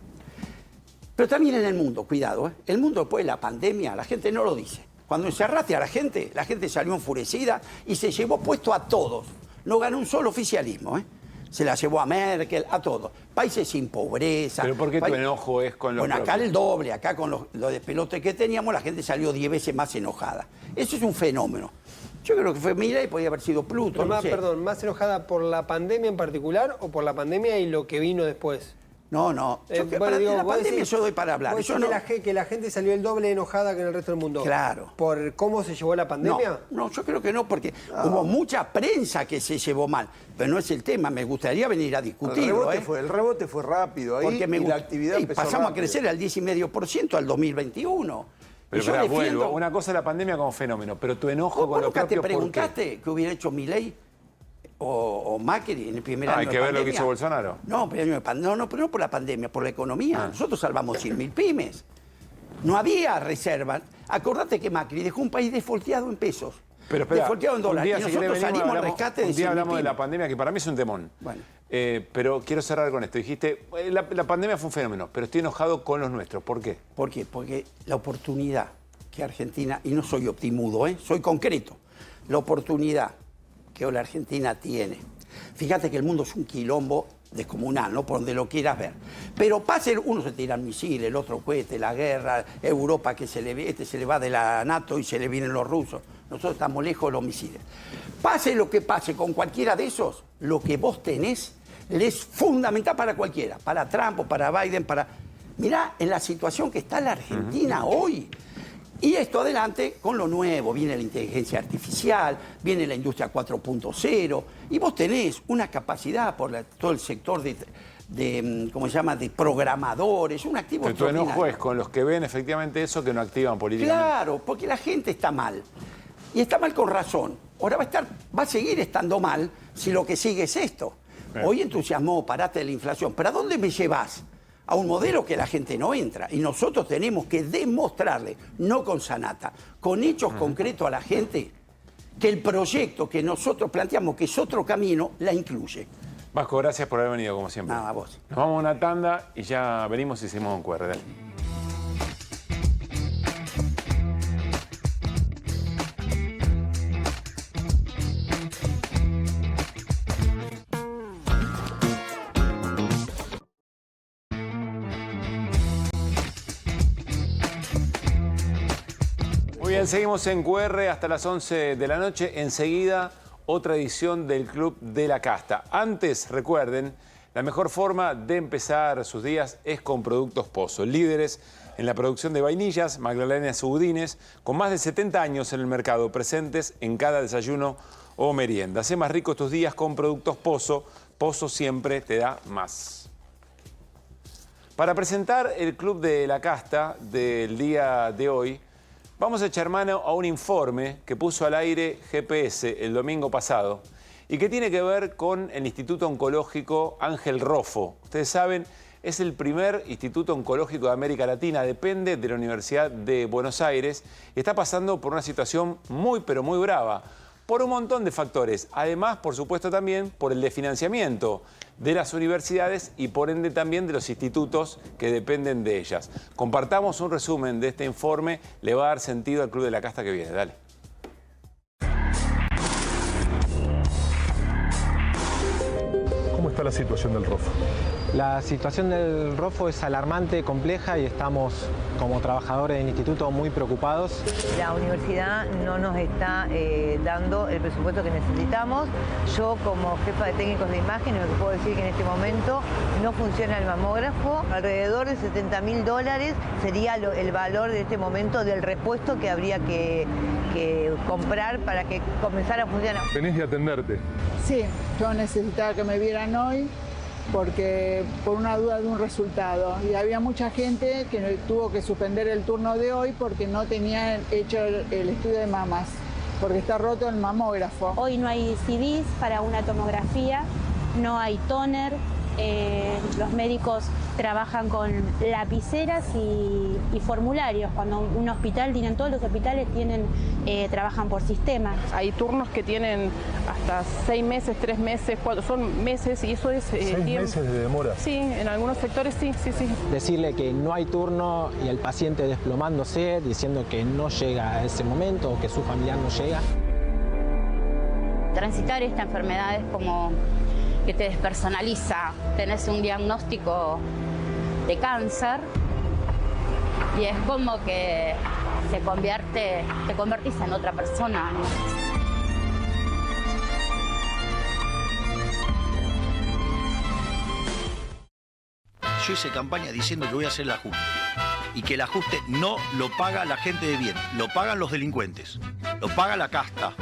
Pero también en el mundo, cuidado, ¿eh? El mundo después de la pandemia, la gente no lo dice. Cuando se arrastra a la gente salió enfurecida y se llevó puesto a todos. No ganó un solo oficialismo, ¿eh? Se la llevó a Merkel, a todos. Países sin pobreza. ¿Pero por qué tu enojo es con los Bueno, acá el doble, acá con los despelotes que teníamos, la gente salió 10 veces más enojada. Eso es un fenómeno. Yo creo que fue Milei, podía haber sido Pluto. Perdón, ¿más enojada por la pandemia en particular o por la pandemia y lo que vino después? No. La pandemia yo doy para hablar. Yo no... que la gente salió el doble enojada que en el resto del mundo. Claro. ¿Por cómo se llevó la pandemia? No, yo creo que no, porque hubo mucha prensa que se llevó mal. Pero no es el tema, me gustaría venir a discutirlo. El rebote fue rápido ahí porque la actividad empezó pasamos rápido. a crecer al 10,5% al 2021. Pero vuelvo. Una cosa es la pandemia como fenómeno, pero tu enojo con lo propio, ¿te preguntaste qué hubiera hecho Milei o Macri en el primer año de pandemia? Hay que ver lo que hizo Bolsonaro. No, pero no por la pandemia, por la economía. Nosotros salvamos 100.000 pymes. No había reserva. Acordate que Macri dejó un país desfolteado en pesos. Pero espera, desfolteado en dólares. Y nosotros salimos al rescate de 100.000 Un día hablamos de pymes. la pandemia, que para mí es un temón. Bueno. Pero quiero cerrar con esto. Dijiste, la pandemia fue un fenómeno, pero estoy enojado con los nuestros. ¿Por qué? ¿Por qué? Porque la oportunidad que Argentina, y no soy optimudo, soy concreto, la oportunidad que hoy la Argentina tiene. Fíjate que el mundo es un quilombo descomunal, ¿no? Por donde lo quieras ver. Pero pase, uno se tira misiles, el otro cohete, la guerra, Europa que se le va de la NATO y se le vienen los rusos. Nosotros estamos lejos de los misiles. Pase lo que pase con cualquiera de esos, lo que vos tenés es fundamental para cualquiera, para Trump o para Biden, para... Mirá, en la situación que está la Argentina hoy. Y esto adelante con lo nuevo, viene la inteligencia artificial, viene la industria 4.0, y vos tenés una capacidad por todo el sector de ¿cómo se llama?, de programadores, un activo extraordinario. Tu enojo es con los que ven efectivamente eso que no activan políticamente. Claro, porque la gente está mal. Y está mal con razón. Ahora va a seguir estando mal si lo que sigue es esto. Hoy entusiasmó, parate de la inflación. ¿Pero a dónde me llevas? A un modelo que la gente no entra. Y nosotros tenemos que demostrarle, no con Sanata, con hechos concretos a la gente, que el proyecto que nosotros planteamos, que es otro camino, la incluye. Vasco, gracias por haber venido, como siempre. Nada, a vos. Nos vamos a una tanda y ya venimos y seguimos con QR. Dale. Bien, seguimos en QR hasta las 11 de la noche. Enseguida, otra edición del Club de la Casta. Antes, recuerden, la mejor forma de empezar sus días es con Productos Pozo. Líderes en la producción de vainillas, magdalenas y budines, con más de 70 años en el mercado, presentes en cada desayuno o merienda. Hacé más ricos tus días con Productos Pozo. Pozo siempre te da más. Para presentar el Club de la Casta del día de hoy, vamos a echar mano a un informe que puso al aire GPS el domingo pasado y que tiene que ver con el Instituto Oncológico Ángel Roffo. Ustedes saben, es el primer instituto oncológico de América Latina, depende de la Universidad de Buenos Aires y está pasando por una situación muy, pero muy brava, por un montón de factores. Además, por supuesto, también por el desfinanciamiento de las universidades y por ende también de los institutos que dependen de ellas. Compartamos un resumen de este informe, le va a dar sentido al Club de la Casta que viene. Dale. ¿Cómo está la situación del Roffo? La situación del Roffo es alarmante, compleja y estamos como trabajadores del instituto muy preocupados. La universidad no nos está dando el presupuesto que necesitamos. Yo como jefa de técnicos de imagen lo que puedo decir que en este momento no funciona el mamógrafo. Alrededor de $70.000 sería el valor de este momento del repuesto que habría que comprar para que comenzara a funcionar. ¿Venís de atenderte? Sí, yo necesitaba que me vieran hoy porque por una duda de un resultado. Y había mucha gente que tuvo que suspender el turno de hoy porque no tenían hecho el estudio de mamas, porque está roto el mamógrafo. Hoy no hay CDs para una tomografía, no hay toner, los médicos trabajan con lapiceras y formularios. Cuando un hospital, todos los hospitales trabajan por sistemas. Hay turnos que tienen hasta 6 meses, 3 meses, 4, son meses y eso es 6 meses de demora. Sí, en algunos sectores sí. Decirle que no hay turno y el paciente desplomándose, diciendo que no llega a ese momento o que su familiar no llega. Transitar esta enfermedad es como que te despersonaliza. Tenés un diagnóstico de cáncer y es como que te convertís en otra persona, ¿no? Yo hice campaña diciendo que voy a hacer el ajuste y que el ajuste no lo paga la gente de bien, lo pagan los delincuentes, lo paga la casta.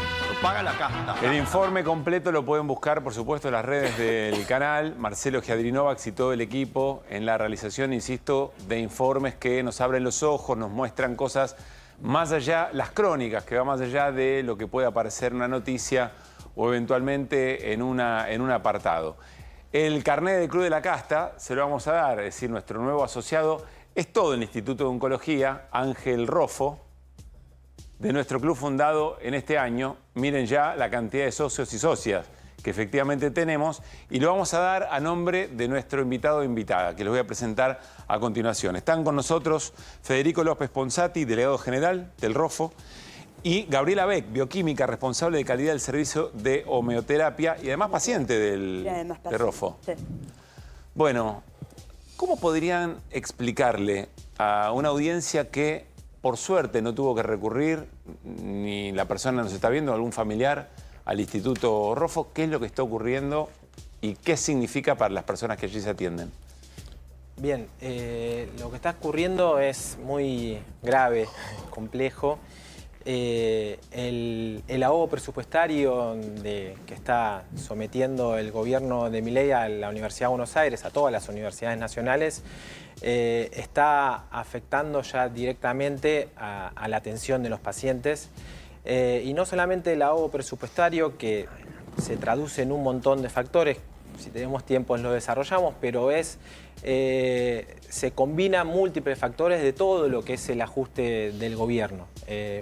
Paga la casta. El informe completo lo pueden buscar, por supuesto, en las redes del canal. Marcelo Giadrinovax y todo el equipo en la realización, insisto, de informes que nos abren los ojos, nos muestran cosas más allá, las crónicas, que va más allá de lo que puede aparecer en una noticia o eventualmente en un apartado. El carnet del Club de la Casta se lo vamos a dar, es decir, nuestro nuevo asociado es todo el Instituto de Oncología, Ángel Rofo, de nuestro club fundado en este año. Miren ya la cantidad de socios y socias que efectivamente tenemos y lo vamos a dar a nombre de nuestro invitado o invitada, que les voy a presentar a continuación. Están con nosotros Federico López Ponsati, delegado general del Rofo, y Gabriela Beck, bioquímica, responsable de calidad del servicio de homeoterapia y además paciente del Rofo. Sí. Bueno, ¿cómo podrían explicarle a una audiencia que por suerte no tuvo que recurrir, ni la persona nos está viendo, algún familiar, al Instituto Rofo, qué es lo que está ocurriendo y qué significa para las personas que allí se atienden? Bien, lo que está ocurriendo es muy grave, complejo. El ahogo presupuestario que está sometiendo el gobierno de Milei a la Universidad de Buenos Aires, a todas las universidades nacionales, está afectando ya directamente a la atención de los pacientes. Y no solamente el ahogo presupuestario, que se traduce en un montón de factores, si tenemos tiempo lo desarrollamos, pero se combinan múltiples factores de todo lo que es el ajuste del gobierno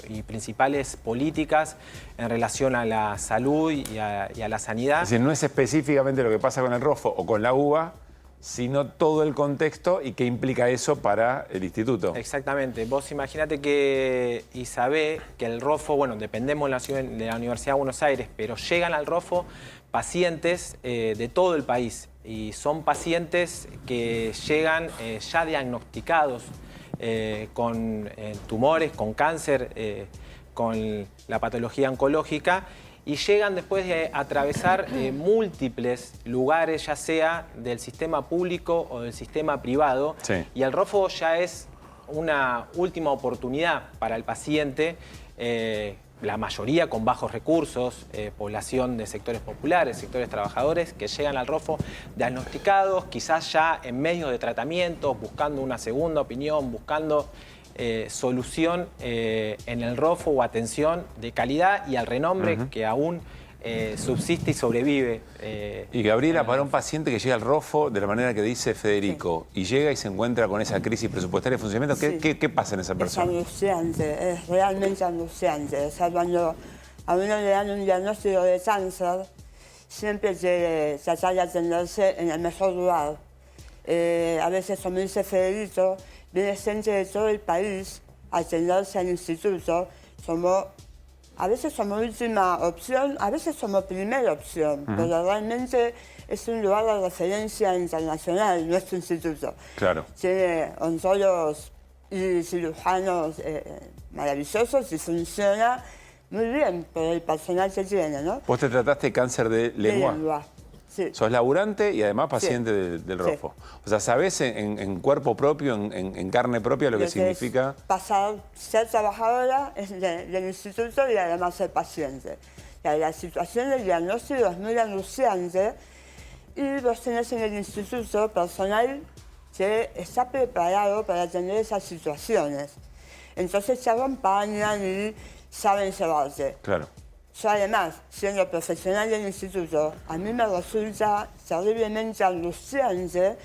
y principales políticas en relación a la salud y a la sanidad. Es decir, no es específicamente lo que pasa con el Rofo o con la UBA, sino todo el contexto y qué implica eso para el instituto. Exactamente. Vos imaginate y sabés que el Rofo, bueno, dependemos de la Universidad de Buenos Aires, pero llegan al Rofo pacientes de todo el país y son pacientes que llegan ya diagnosticados con tumores, con cáncer, con la patología oncológica, y llegan después de atravesar múltiples lugares, ya sea del sistema público o del sistema privado. Sí. Y el Rofo ya es una última oportunidad para el paciente, la mayoría con bajos recursos, población de sectores populares, sectores trabajadores, que llegan al Rofo diagnosticados, quizás ya en medio de tratamientos, buscando una segunda opinión, buscando solución en el Rofo o atención de calidad y al renombre que aún subsiste y sobrevive. Y Gabriela, para un paciente que llega al Rofo de la manera que dice Federico, y llega y se encuentra con esa crisis presupuestaria de funcionamiento, ¿qué pasa en esa persona? Es angustiante, es realmente angustiante. O sea, cuando a uno le dan un diagnóstico de cáncer, siempre se trata de atenderse en el mejor lugar. A veces, como dice Federico, viene gente de todo el país a atenderse al instituto. A veces somos última opción, a veces somos primera opción, pero realmente es un lugar de referencia internacional, nuestro instituto. Claro. Tiene oncólogos y cirujanos maravillosos y funciona muy bien por el personal que tiene, ¿no? Vos te trataste cáncer de lengua. De lengua. Sí. Sos laburante y además paciente del Rofo. Sí. O sea, ¿sabés en cuerpo propio, en carne propia lo que significa? Ser trabajadora del instituto y además ser paciente. La situación del diagnóstico es muy angustiante Y vos tenés en el instituto personal que está preparado para atender esas situaciones. Entonces se acompañan y saben llevarse. Claro. Yo además, siendo profesional del instituto, a mí me resulta terriblemente angustiante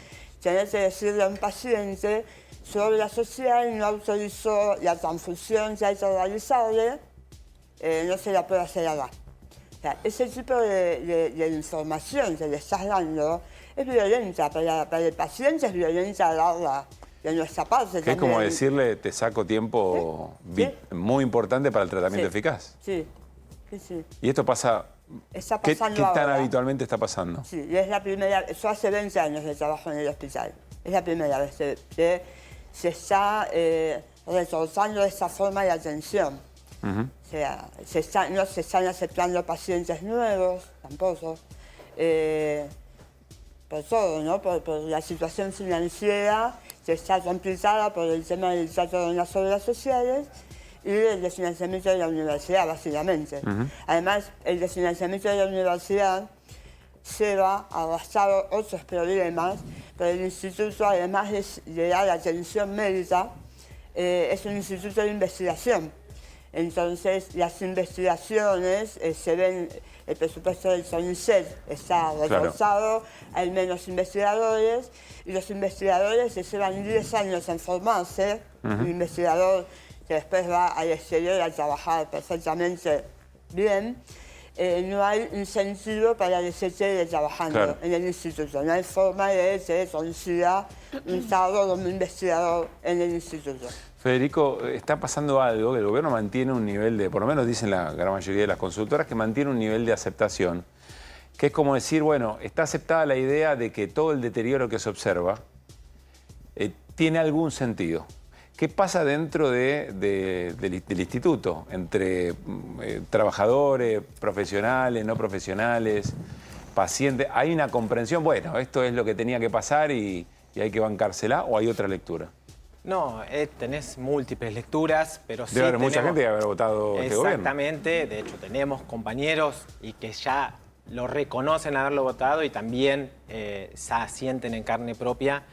tener que decirle a un paciente su obra social no autorizó la transfusión que hay que realizarle, no se la puede hacer acá. O sea, ese tipo de información que le estás dando es violenta para el paciente, es violenta darla de nuestra parte. Que es como decirle, te saco tiempo muy importante para el tratamiento eficaz. Sí, sí. Y esto pasa... Está ¿Qué pasando tan ahora. habitualmente está pasando? Sí, y es la primera, yo hace 20 años de trabajo en el hospital. Es la primera vez que se está retornando esa forma de atención. O sea, no se están aceptando pacientes nuevos, tampoco. Por todo, ¿no? Por la situación financiera que está complicada por el tema del trato de las obras sociales y el desfinanciamiento de la universidad, básicamente. Además, el desfinanciamiento de la universidad lleva a arrastrar otros problemas, pero el instituto, además de dar atención médica, es un instituto de investigación. Entonces, las investigaciones se ven, el presupuesto del CONICET está reforzado, hay menos investigadores, y los investigadores se llevan 10 años en formarse. Un investigador que después va al exterior a trabajar perfectamente bien, no hay incentivo para que se quede trabajando en el instituto. No hay forma de que consiga un cargo como investigador en el instituto. Federico, está pasando algo, que el gobierno mantiene un nivel de, por lo menos dicen la gran mayoría de las consultoras, que mantiene un nivel de aceptación, que es como decir, bueno, está aceptada la idea de que todo el deterioro que se observa tiene algún sentido. ¿Qué pasa dentro del instituto? Entre trabajadores, profesionales, no profesionales, pacientes. ¿Hay una comprensión? Bueno, esto es lo que tenía que pasar y hay que bancársela, ¿o hay otra lectura? No, tenés múltiples lecturas, pero sí debe haber mucha gente que haber votado este gobierno. Exactamente, de hecho tenemos compañeros y que ya lo reconocen haberlo votado y también sienten en carne propia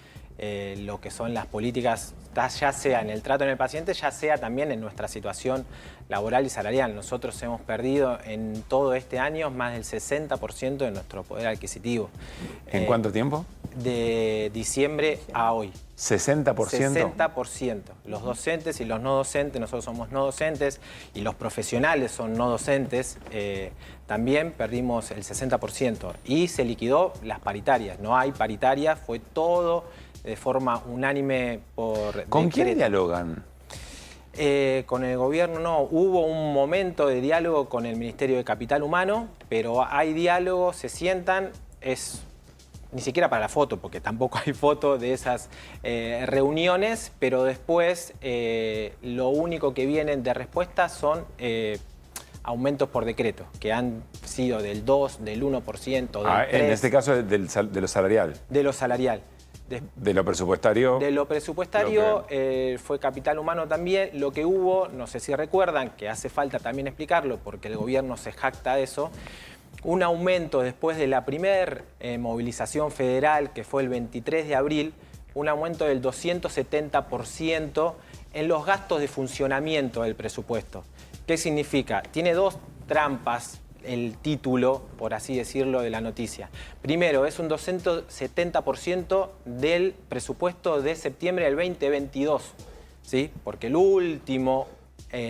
lo que son las políticas, ya sea en el trato en el paciente, ya sea también en nuestra situación laboral y salarial. Nosotros hemos perdido en todo este año más del 60% de nuestro poder adquisitivo. ¿En cuánto tiempo? De diciembre a hoy. ¿60%? 60%. Los docentes y los no docentes, nosotros somos no docentes y los profesionales son no docentes, también perdimos el 60%. Y se liquidó las paritarias. No hay paritarias, fue todo de forma unánime por... ¿Con quién dialogan? Con el gobierno no. Hubo un momento de diálogo con el Ministerio de Capital Humano, pero hay diálogo, se sientan, ni siquiera para la foto, porque tampoco hay foto de esas reuniones, pero después lo único que vienen de respuesta son aumentos por decreto, que han sido del 2, del 1%, del 3%. En este caso de lo salarial. De lo salarial. De lo presupuestario. De lo presupuestario fue Capital Humano también. Lo que hubo, no sé si recuerdan, que hace falta también explicarlo, porque el gobierno se jacta de eso, un aumento después de la primera movilización federal, que fue el 23 de abril, un aumento del 270% en los gastos de funcionamiento del presupuesto. ¿Qué significa? Tiene dos trampas el título, por así decirlo, de la noticia. Primero, es un 270% del presupuesto de septiembre del 2022, ¿sí? Porque el último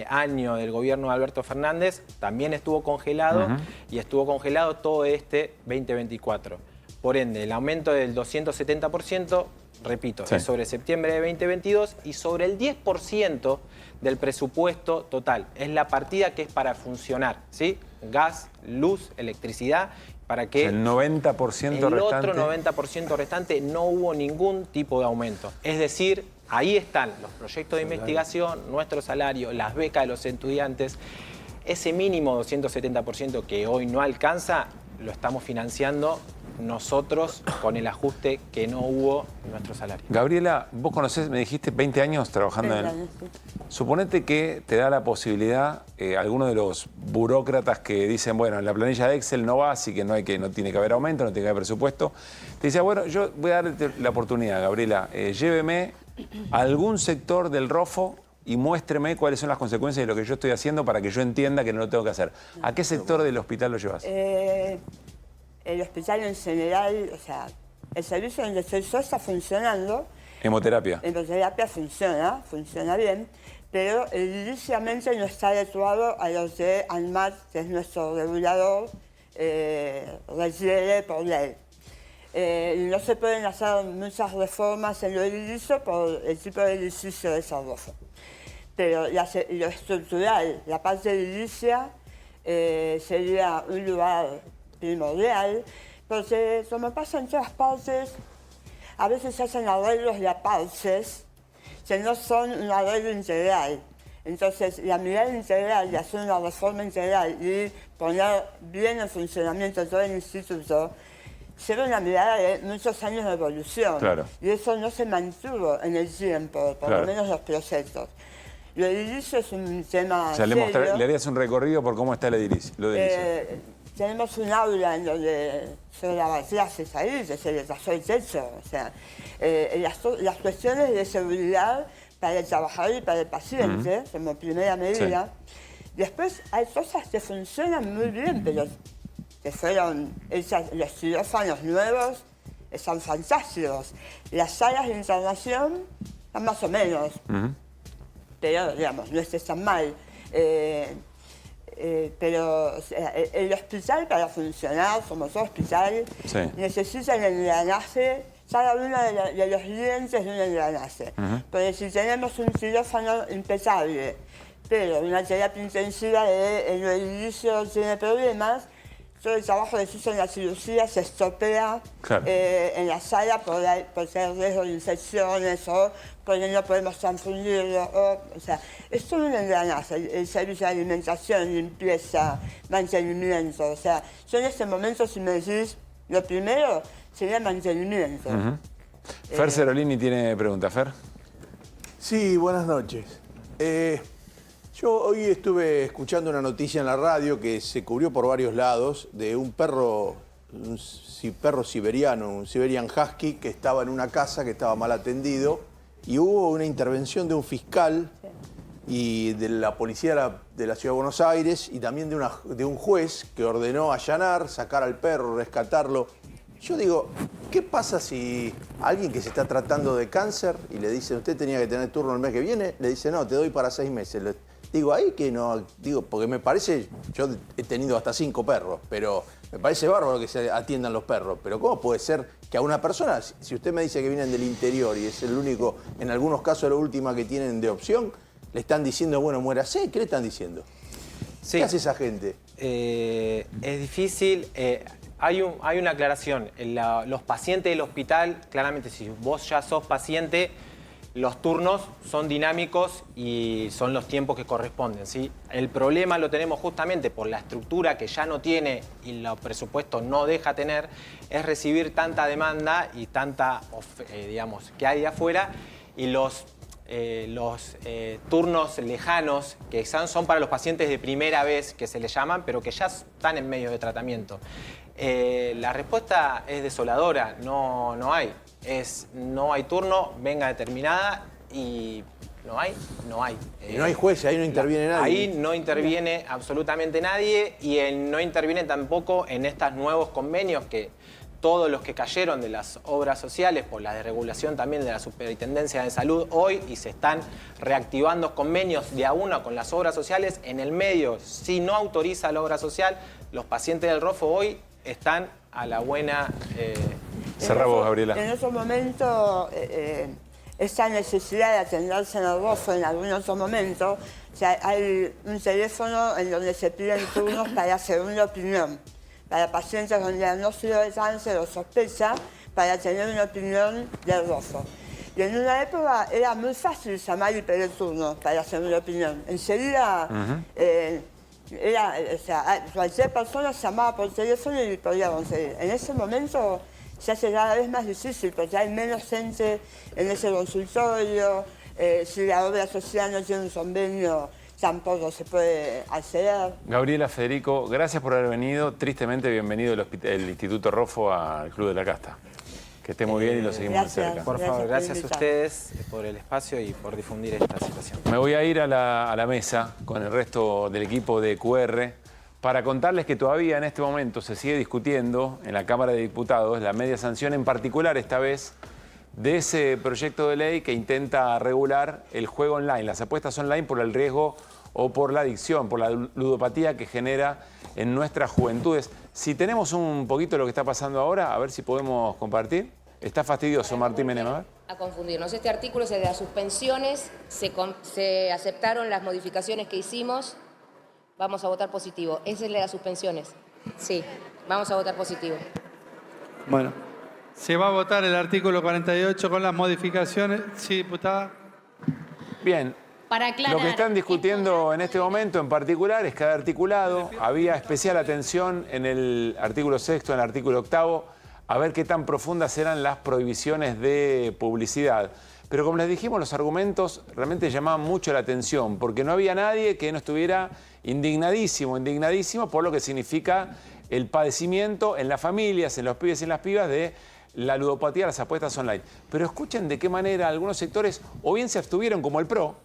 año del gobierno de Alberto Fernández también estuvo congelado y estuvo congelado todo este 2024. Por ende, el aumento del 270%, repito, es sobre septiembre de 2022 y sobre el 10% del presupuesto total. Es la partida que es para funcionar, ¿sí? Gas, luz, electricidad, para que el 90% restante. El otro 90% restante no hubo ningún tipo de aumento. Es decir, ahí están los proyectos de investigación, nuestro salario, las becas de los estudiantes. Ese mínimo 270% que hoy no alcanza, lo estamos financiando nosotros con el ajuste que no hubo en nuestro salario. Gabriela, vos conocés, me dijiste, 20 años trabajando Suponete que te da la posibilidad, alguno de los burócratas que dicen, bueno, en la planilla de Excel no va, así que no tiene que haber aumento, no tiene que haber presupuesto. Te dice, bueno, yo voy a darte la oportunidad, Gabriela, lléveme a algún sector del ROFO y muéstreme cuáles son las consecuencias de lo que yo estoy haciendo para que yo entienda que no lo tengo que hacer. ¿A qué sector del hospital lo llevas? El hospital en general, o sea, el servicio donde estoy yo está funcionando. Hemoterapia. Hemoterapia funciona bien, pero ediliciamente no está adecuado a los de ANMAT, que es nuestro regulador, requiere por ley. No se pueden hacer muchas reformas en lo edilicio por el tipo de edificio de esa ROFO. Pero lo estructural, la parte edilicia, sería un lugar primordial, porque como pasa en todas partes, a veces se hacen arreglos de partes que no son un arreglo integral. Entonces, la mirada integral de hacer una reforma integral y poner bien en funcionamiento todo el instituto, lleva una mirada de muchos años de evolución. Claro. Y eso no se mantuvo en el tiempo, por lo menos los proyectos. Lo edilicio es un tema serio. Le harías un recorrido por cómo está el edilicio. Tenemos un aula en donde se daban clases ahí, que se les cayó el techo. O sea, las cuestiones de seguridad para el trabajador y para el paciente, como primera medida. Sí. Después hay cosas que funcionan muy bien, pero que fueron hechas, los quirófanos nuevos son fantásticos. Las salas de internación están más o menos, pero digamos, no es tan mal. Pero o sea, el hospital para funcionar, como todo hospital, necesita el engranaje, cada uno de los dientes de un engranaje. Porque si tenemos un quirófano impecable, pero una terapia intensiva en el edilicio tiene problemas, todo el trabajo que se hizo en la cirugía se estropea en la sala por ser riesgo de infecciones o porque no podemos transfundirlo. O sea, es todo un engranaje, el servicio de alimentación, limpieza, mantenimiento. O sea, yo en este momento, si me decís, lo primero sería mantenimiento. Fer Cerolini tiene pregunta. Fer. Sí, buenas noches. Yo hoy estuve escuchando una noticia en la radio que se cubrió por varios lados de un perro siberiano, un Siberian Husky, que estaba en una casa, que estaba mal atendido, y hubo una intervención de un fiscal y de la policía de la Ciudad de Buenos Aires y también de un juez que ordenó allanar, sacar al perro, rescatarlo. Yo digo, ¿qué pasa si alguien que se está tratando de cáncer y le dice, usted tenía que tener turno el mes que viene, le dice, no, te doy para 6 meses? Digo, ahí que no, digo, porque me parece, yo he tenido hasta 5 perros, pero me parece bárbaro que se atiendan los perros. Pero ¿cómo puede ser que a una persona, si usted me dice que vienen del interior y es el único, en algunos casos la última que tienen de opción, le están diciendo, bueno, muérase? ¿Qué le están diciendo? Sí. ¿Qué hace esa gente? Es difícil. Hay una aclaración. Los pacientes del hospital, claramente, si vos ya sos paciente, los turnos son dinámicos y son los tiempos que corresponden, ¿sí? El problema lo tenemos justamente por la estructura que ya no tiene y los presupuestos no deja tener, es recibir tanta demanda y tanta, digamos, que hay de afuera, y los turnos lejanos que son para los pacientes de primera vez, que se les llaman, pero que ya están en medio de tratamiento. La respuesta es desoladora, no hay. No hay turno, venga determinada y no hay. Y no hay jueces, ahí no interviene nadie. Ahí no interviene absolutamente nadie y no interviene tampoco en estos nuevos convenios que todos los que cayeron de las obras sociales por la desregulación también de la Superintendencia de Salud hoy, y se están reactivando convenios de a uno con las obras sociales en el medio. Si no autoriza la obra social, los pacientes del ROFO hoy están a la buena... Cerrá vos, Gabriela. En otro momento, esa necesidad de atenderse en el ROFO en algún otro momento, o sea, hay un teléfono en donde se piden turnos para segunda opinión, para pacientes con diagnóstico de cáncer o sospecha, para tener una opinión del ROFO. Y en una época era muy fácil llamar y pedir turnos para segunda opinión. Enseguida o sea, cualquier persona llamaba por teléfono y podía conseguir. En ese momento se hace cada vez más difícil porque hay menos gente en ese consultorio. Si la obra social no tiene un convenio, tampoco se puede acceder. Gabriela, Federico, gracias por haber venido. Tristemente bienvenido el Instituto Roffo al Club de la Casta. Que esté muy bien y lo seguimos de cerca. Por favor, gracias a ustedes por el espacio y por difundir esta situación. Me voy a ir a la mesa con el resto del equipo de QR para contarles que todavía en este momento se sigue discutiendo en la Cámara de Diputados la media sanción, en particular esta vez, de ese proyecto de ley que intenta regular el juego online, las apuestas online por el riesgo o por la adicción, por la ludopatía que genera en nuestras juventudes. Si tenemos un poquito de lo que está pasando ahora, a ver si podemos compartir. Está fastidioso, Martín Menem. A confundirnos. Este artículo es de las suspensiones, se aceptaron las modificaciones que hicimos, vamos a votar positivo. Esa es la de las suspensiones. Sí, vamos a votar positivo. Bueno, se va a votar el artículo 48 con las modificaciones. Sí, diputada. Bien. Para aclarar, lo que están discutiendo en este momento en particular es cada articulado. Había especial atención en el artículo 6, en el artículo 8, a ver qué tan profundas eran las prohibiciones de publicidad. Pero como les dijimos, los argumentos realmente llamaban mucho la atención, porque no había nadie que no estuviera indignadísimo por lo que significa el padecimiento en las familias, en los pibes y en las pibas de la ludopatía, las apuestas online. Pero escuchen de qué manera algunos sectores o bien se abstuvieron, como el PRO,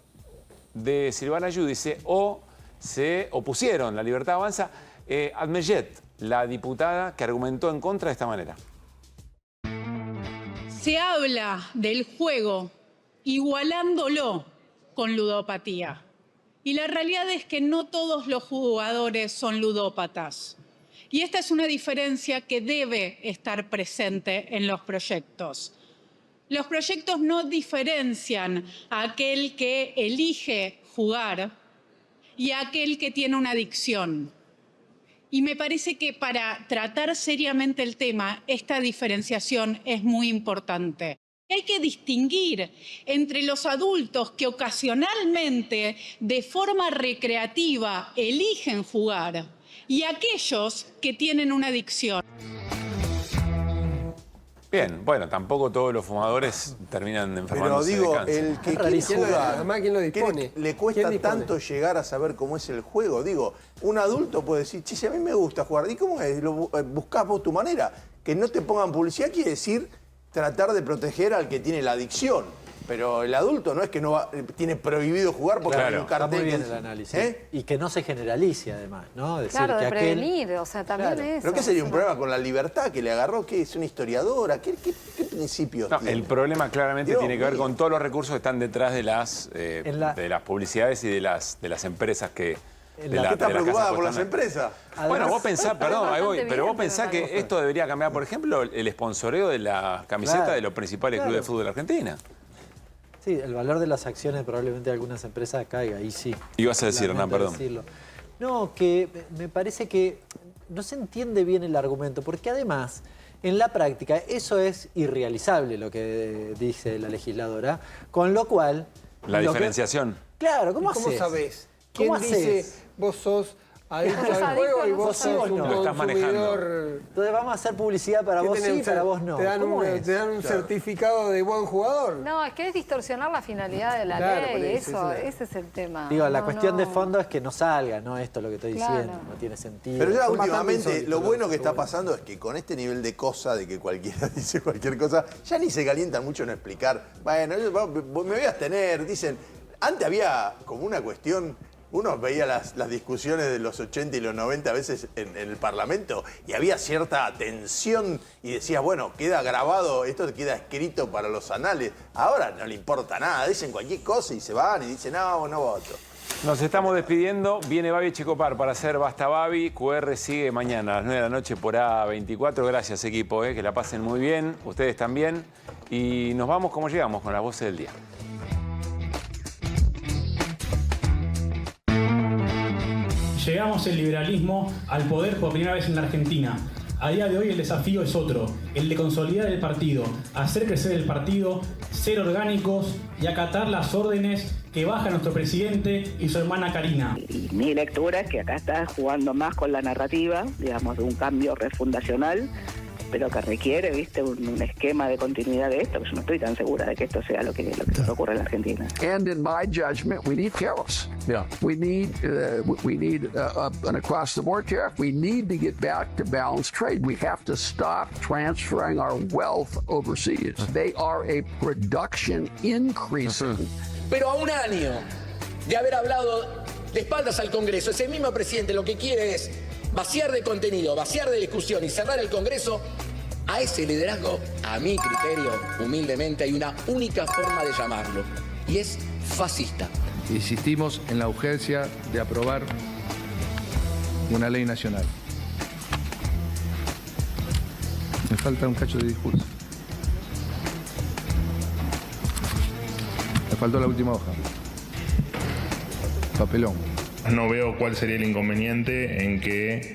de Silvana Giudice, o se opusieron. La Libertad Avanza. Admeyet, la diputada que argumentó en contra de esta manera. Se habla del juego igualándolo con ludopatía. Y la realidad es que no todos los jugadores son ludópatas. Y esta es una diferencia que debe estar presente en los proyectos. Los proyectos no diferencian a aquel que elige jugar y a aquel que tiene una adicción. Y me parece que para tratar seriamente el tema, esta diferenciación es muy importante. Hay que distinguir entre los adultos que ocasionalmente, de forma recreativa, eligen jugar y aquellos que tienen una adicción. Bien, bueno, tampoco todos los fumadores terminan enfermándose de cáncer. Pero digo, el que quiere jugar, además, ¿quién lo dispone? Le cuesta tanto llegar a saber cómo es el juego. Digo, un adulto puede decir, che, si a mí me gusta jugar, ¿y cómo es? ¿Lo buscás vos tu manera? Que no te pongan publicidad quiere decir tratar de proteger al que tiene la adicción. Pero el adulto no es que no tiene prohibido jugar porque hay un cartel. Está muy bien el análisis. Y que no se generalice además, ¿no? Decir claro, que de prevenir, o sea, también eso. ¿Pero qué sería un problema con la libertad que le agarró? ¿Qué es una historiadora? ¿Qué principios tiene? El problema claramente tiene que ver con todos los recursos que están detrás de las publicidades y de las empresas que... ¿Qué está preocupada por las empresas? Bueno, vos pensás, perdón, ahí voy, pero vos pensás que esto debería cambiar, por ejemplo, el sponsoreo de la camiseta de los principales clubes de fútbol de Argentina. Sí, el valor de las acciones probablemente de algunas empresas caiga, ahí sí. Ibas a decir, Hernán, perdón. No, que me parece que no se entiende bien el argumento, porque además, en la práctica, eso es irrealizable lo que dice la legisladora, con lo cual... La diferenciación. Claro, ¿cómo haces? ¿Cómo sabés? ¿Quién dice vos sos adicto al juego y vos sos un consumidor? Entonces vamos a hacer publicidad para vos sí, para vos no. ¿Te dan un certificado de buen jugador? No, es que es distorsionar la finalidad de la ley, ese es el tema. Digo, la cuestión de fondo es que no salga, no esto lo que estoy diciendo, no tiene sentido. Pero ya últimamente lo bueno que está pasando es que con este nivel de cosa, de que cualquiera dice cualquier cosa, ya ni se calientan mucho en explicar. Bueno, me voy a abstener, dicen. Antes había como una cuestión... Uno veía las discusiones de los 80 y los 90 a veces en el Parlamento y había cierta tensión y decías, bueno, queda grabado, esto queda escrito para los anales. Ahora no le importa nada, dicen cualquier cosa y se van y dicen, no voto. Nos estamos despidiendo. Viene Babi Checopar para hacer Basta Babi. QR sigue mañana a las 9 de la noche por A24. Gracias, equipo, que la pasen muy bien. Ustedes también. Y nos vamos como llegamos, con las voces del día. Llegamos el liberalismo al poder por primera vez en la Argentina. A día de hoy el desafío es otro, el de consolidar el partido, hacer crecer el partido, ser orgánicos y acatar las órdenes que baja nuestro presidente y su hermana Karina. Y mi lectura es que acá está jugando más con la narrativa, digamos, de un cambio refundacional, pero que requiere, viste, un esquema de continuidad de esto, que yo no estoy tan segura de que esto sea lo que ocurre en la Argentina. And in my judgment, we need tariffs. Yeah. We need an across-the-board tariff. We need to get back to balanced trade. We have to stop transferring our wealth overseas. They are a production increasing. Pero a un año de haber hablado de espaldas al Congreso, ese mismo presidente lo que quiere es vaciar de contenido, vaciar de discusión y cerrar el Congreso. A ese liderazgo, a mi criterio, humildemente, hay una única forma de llamarlo, y es fascista. Insistimos en la urgencia de aprobar una ley nacional. Me falta un cacho de discurso. Me faltó la última hoja. Papelón. No veo cuál sería el inconveniente en que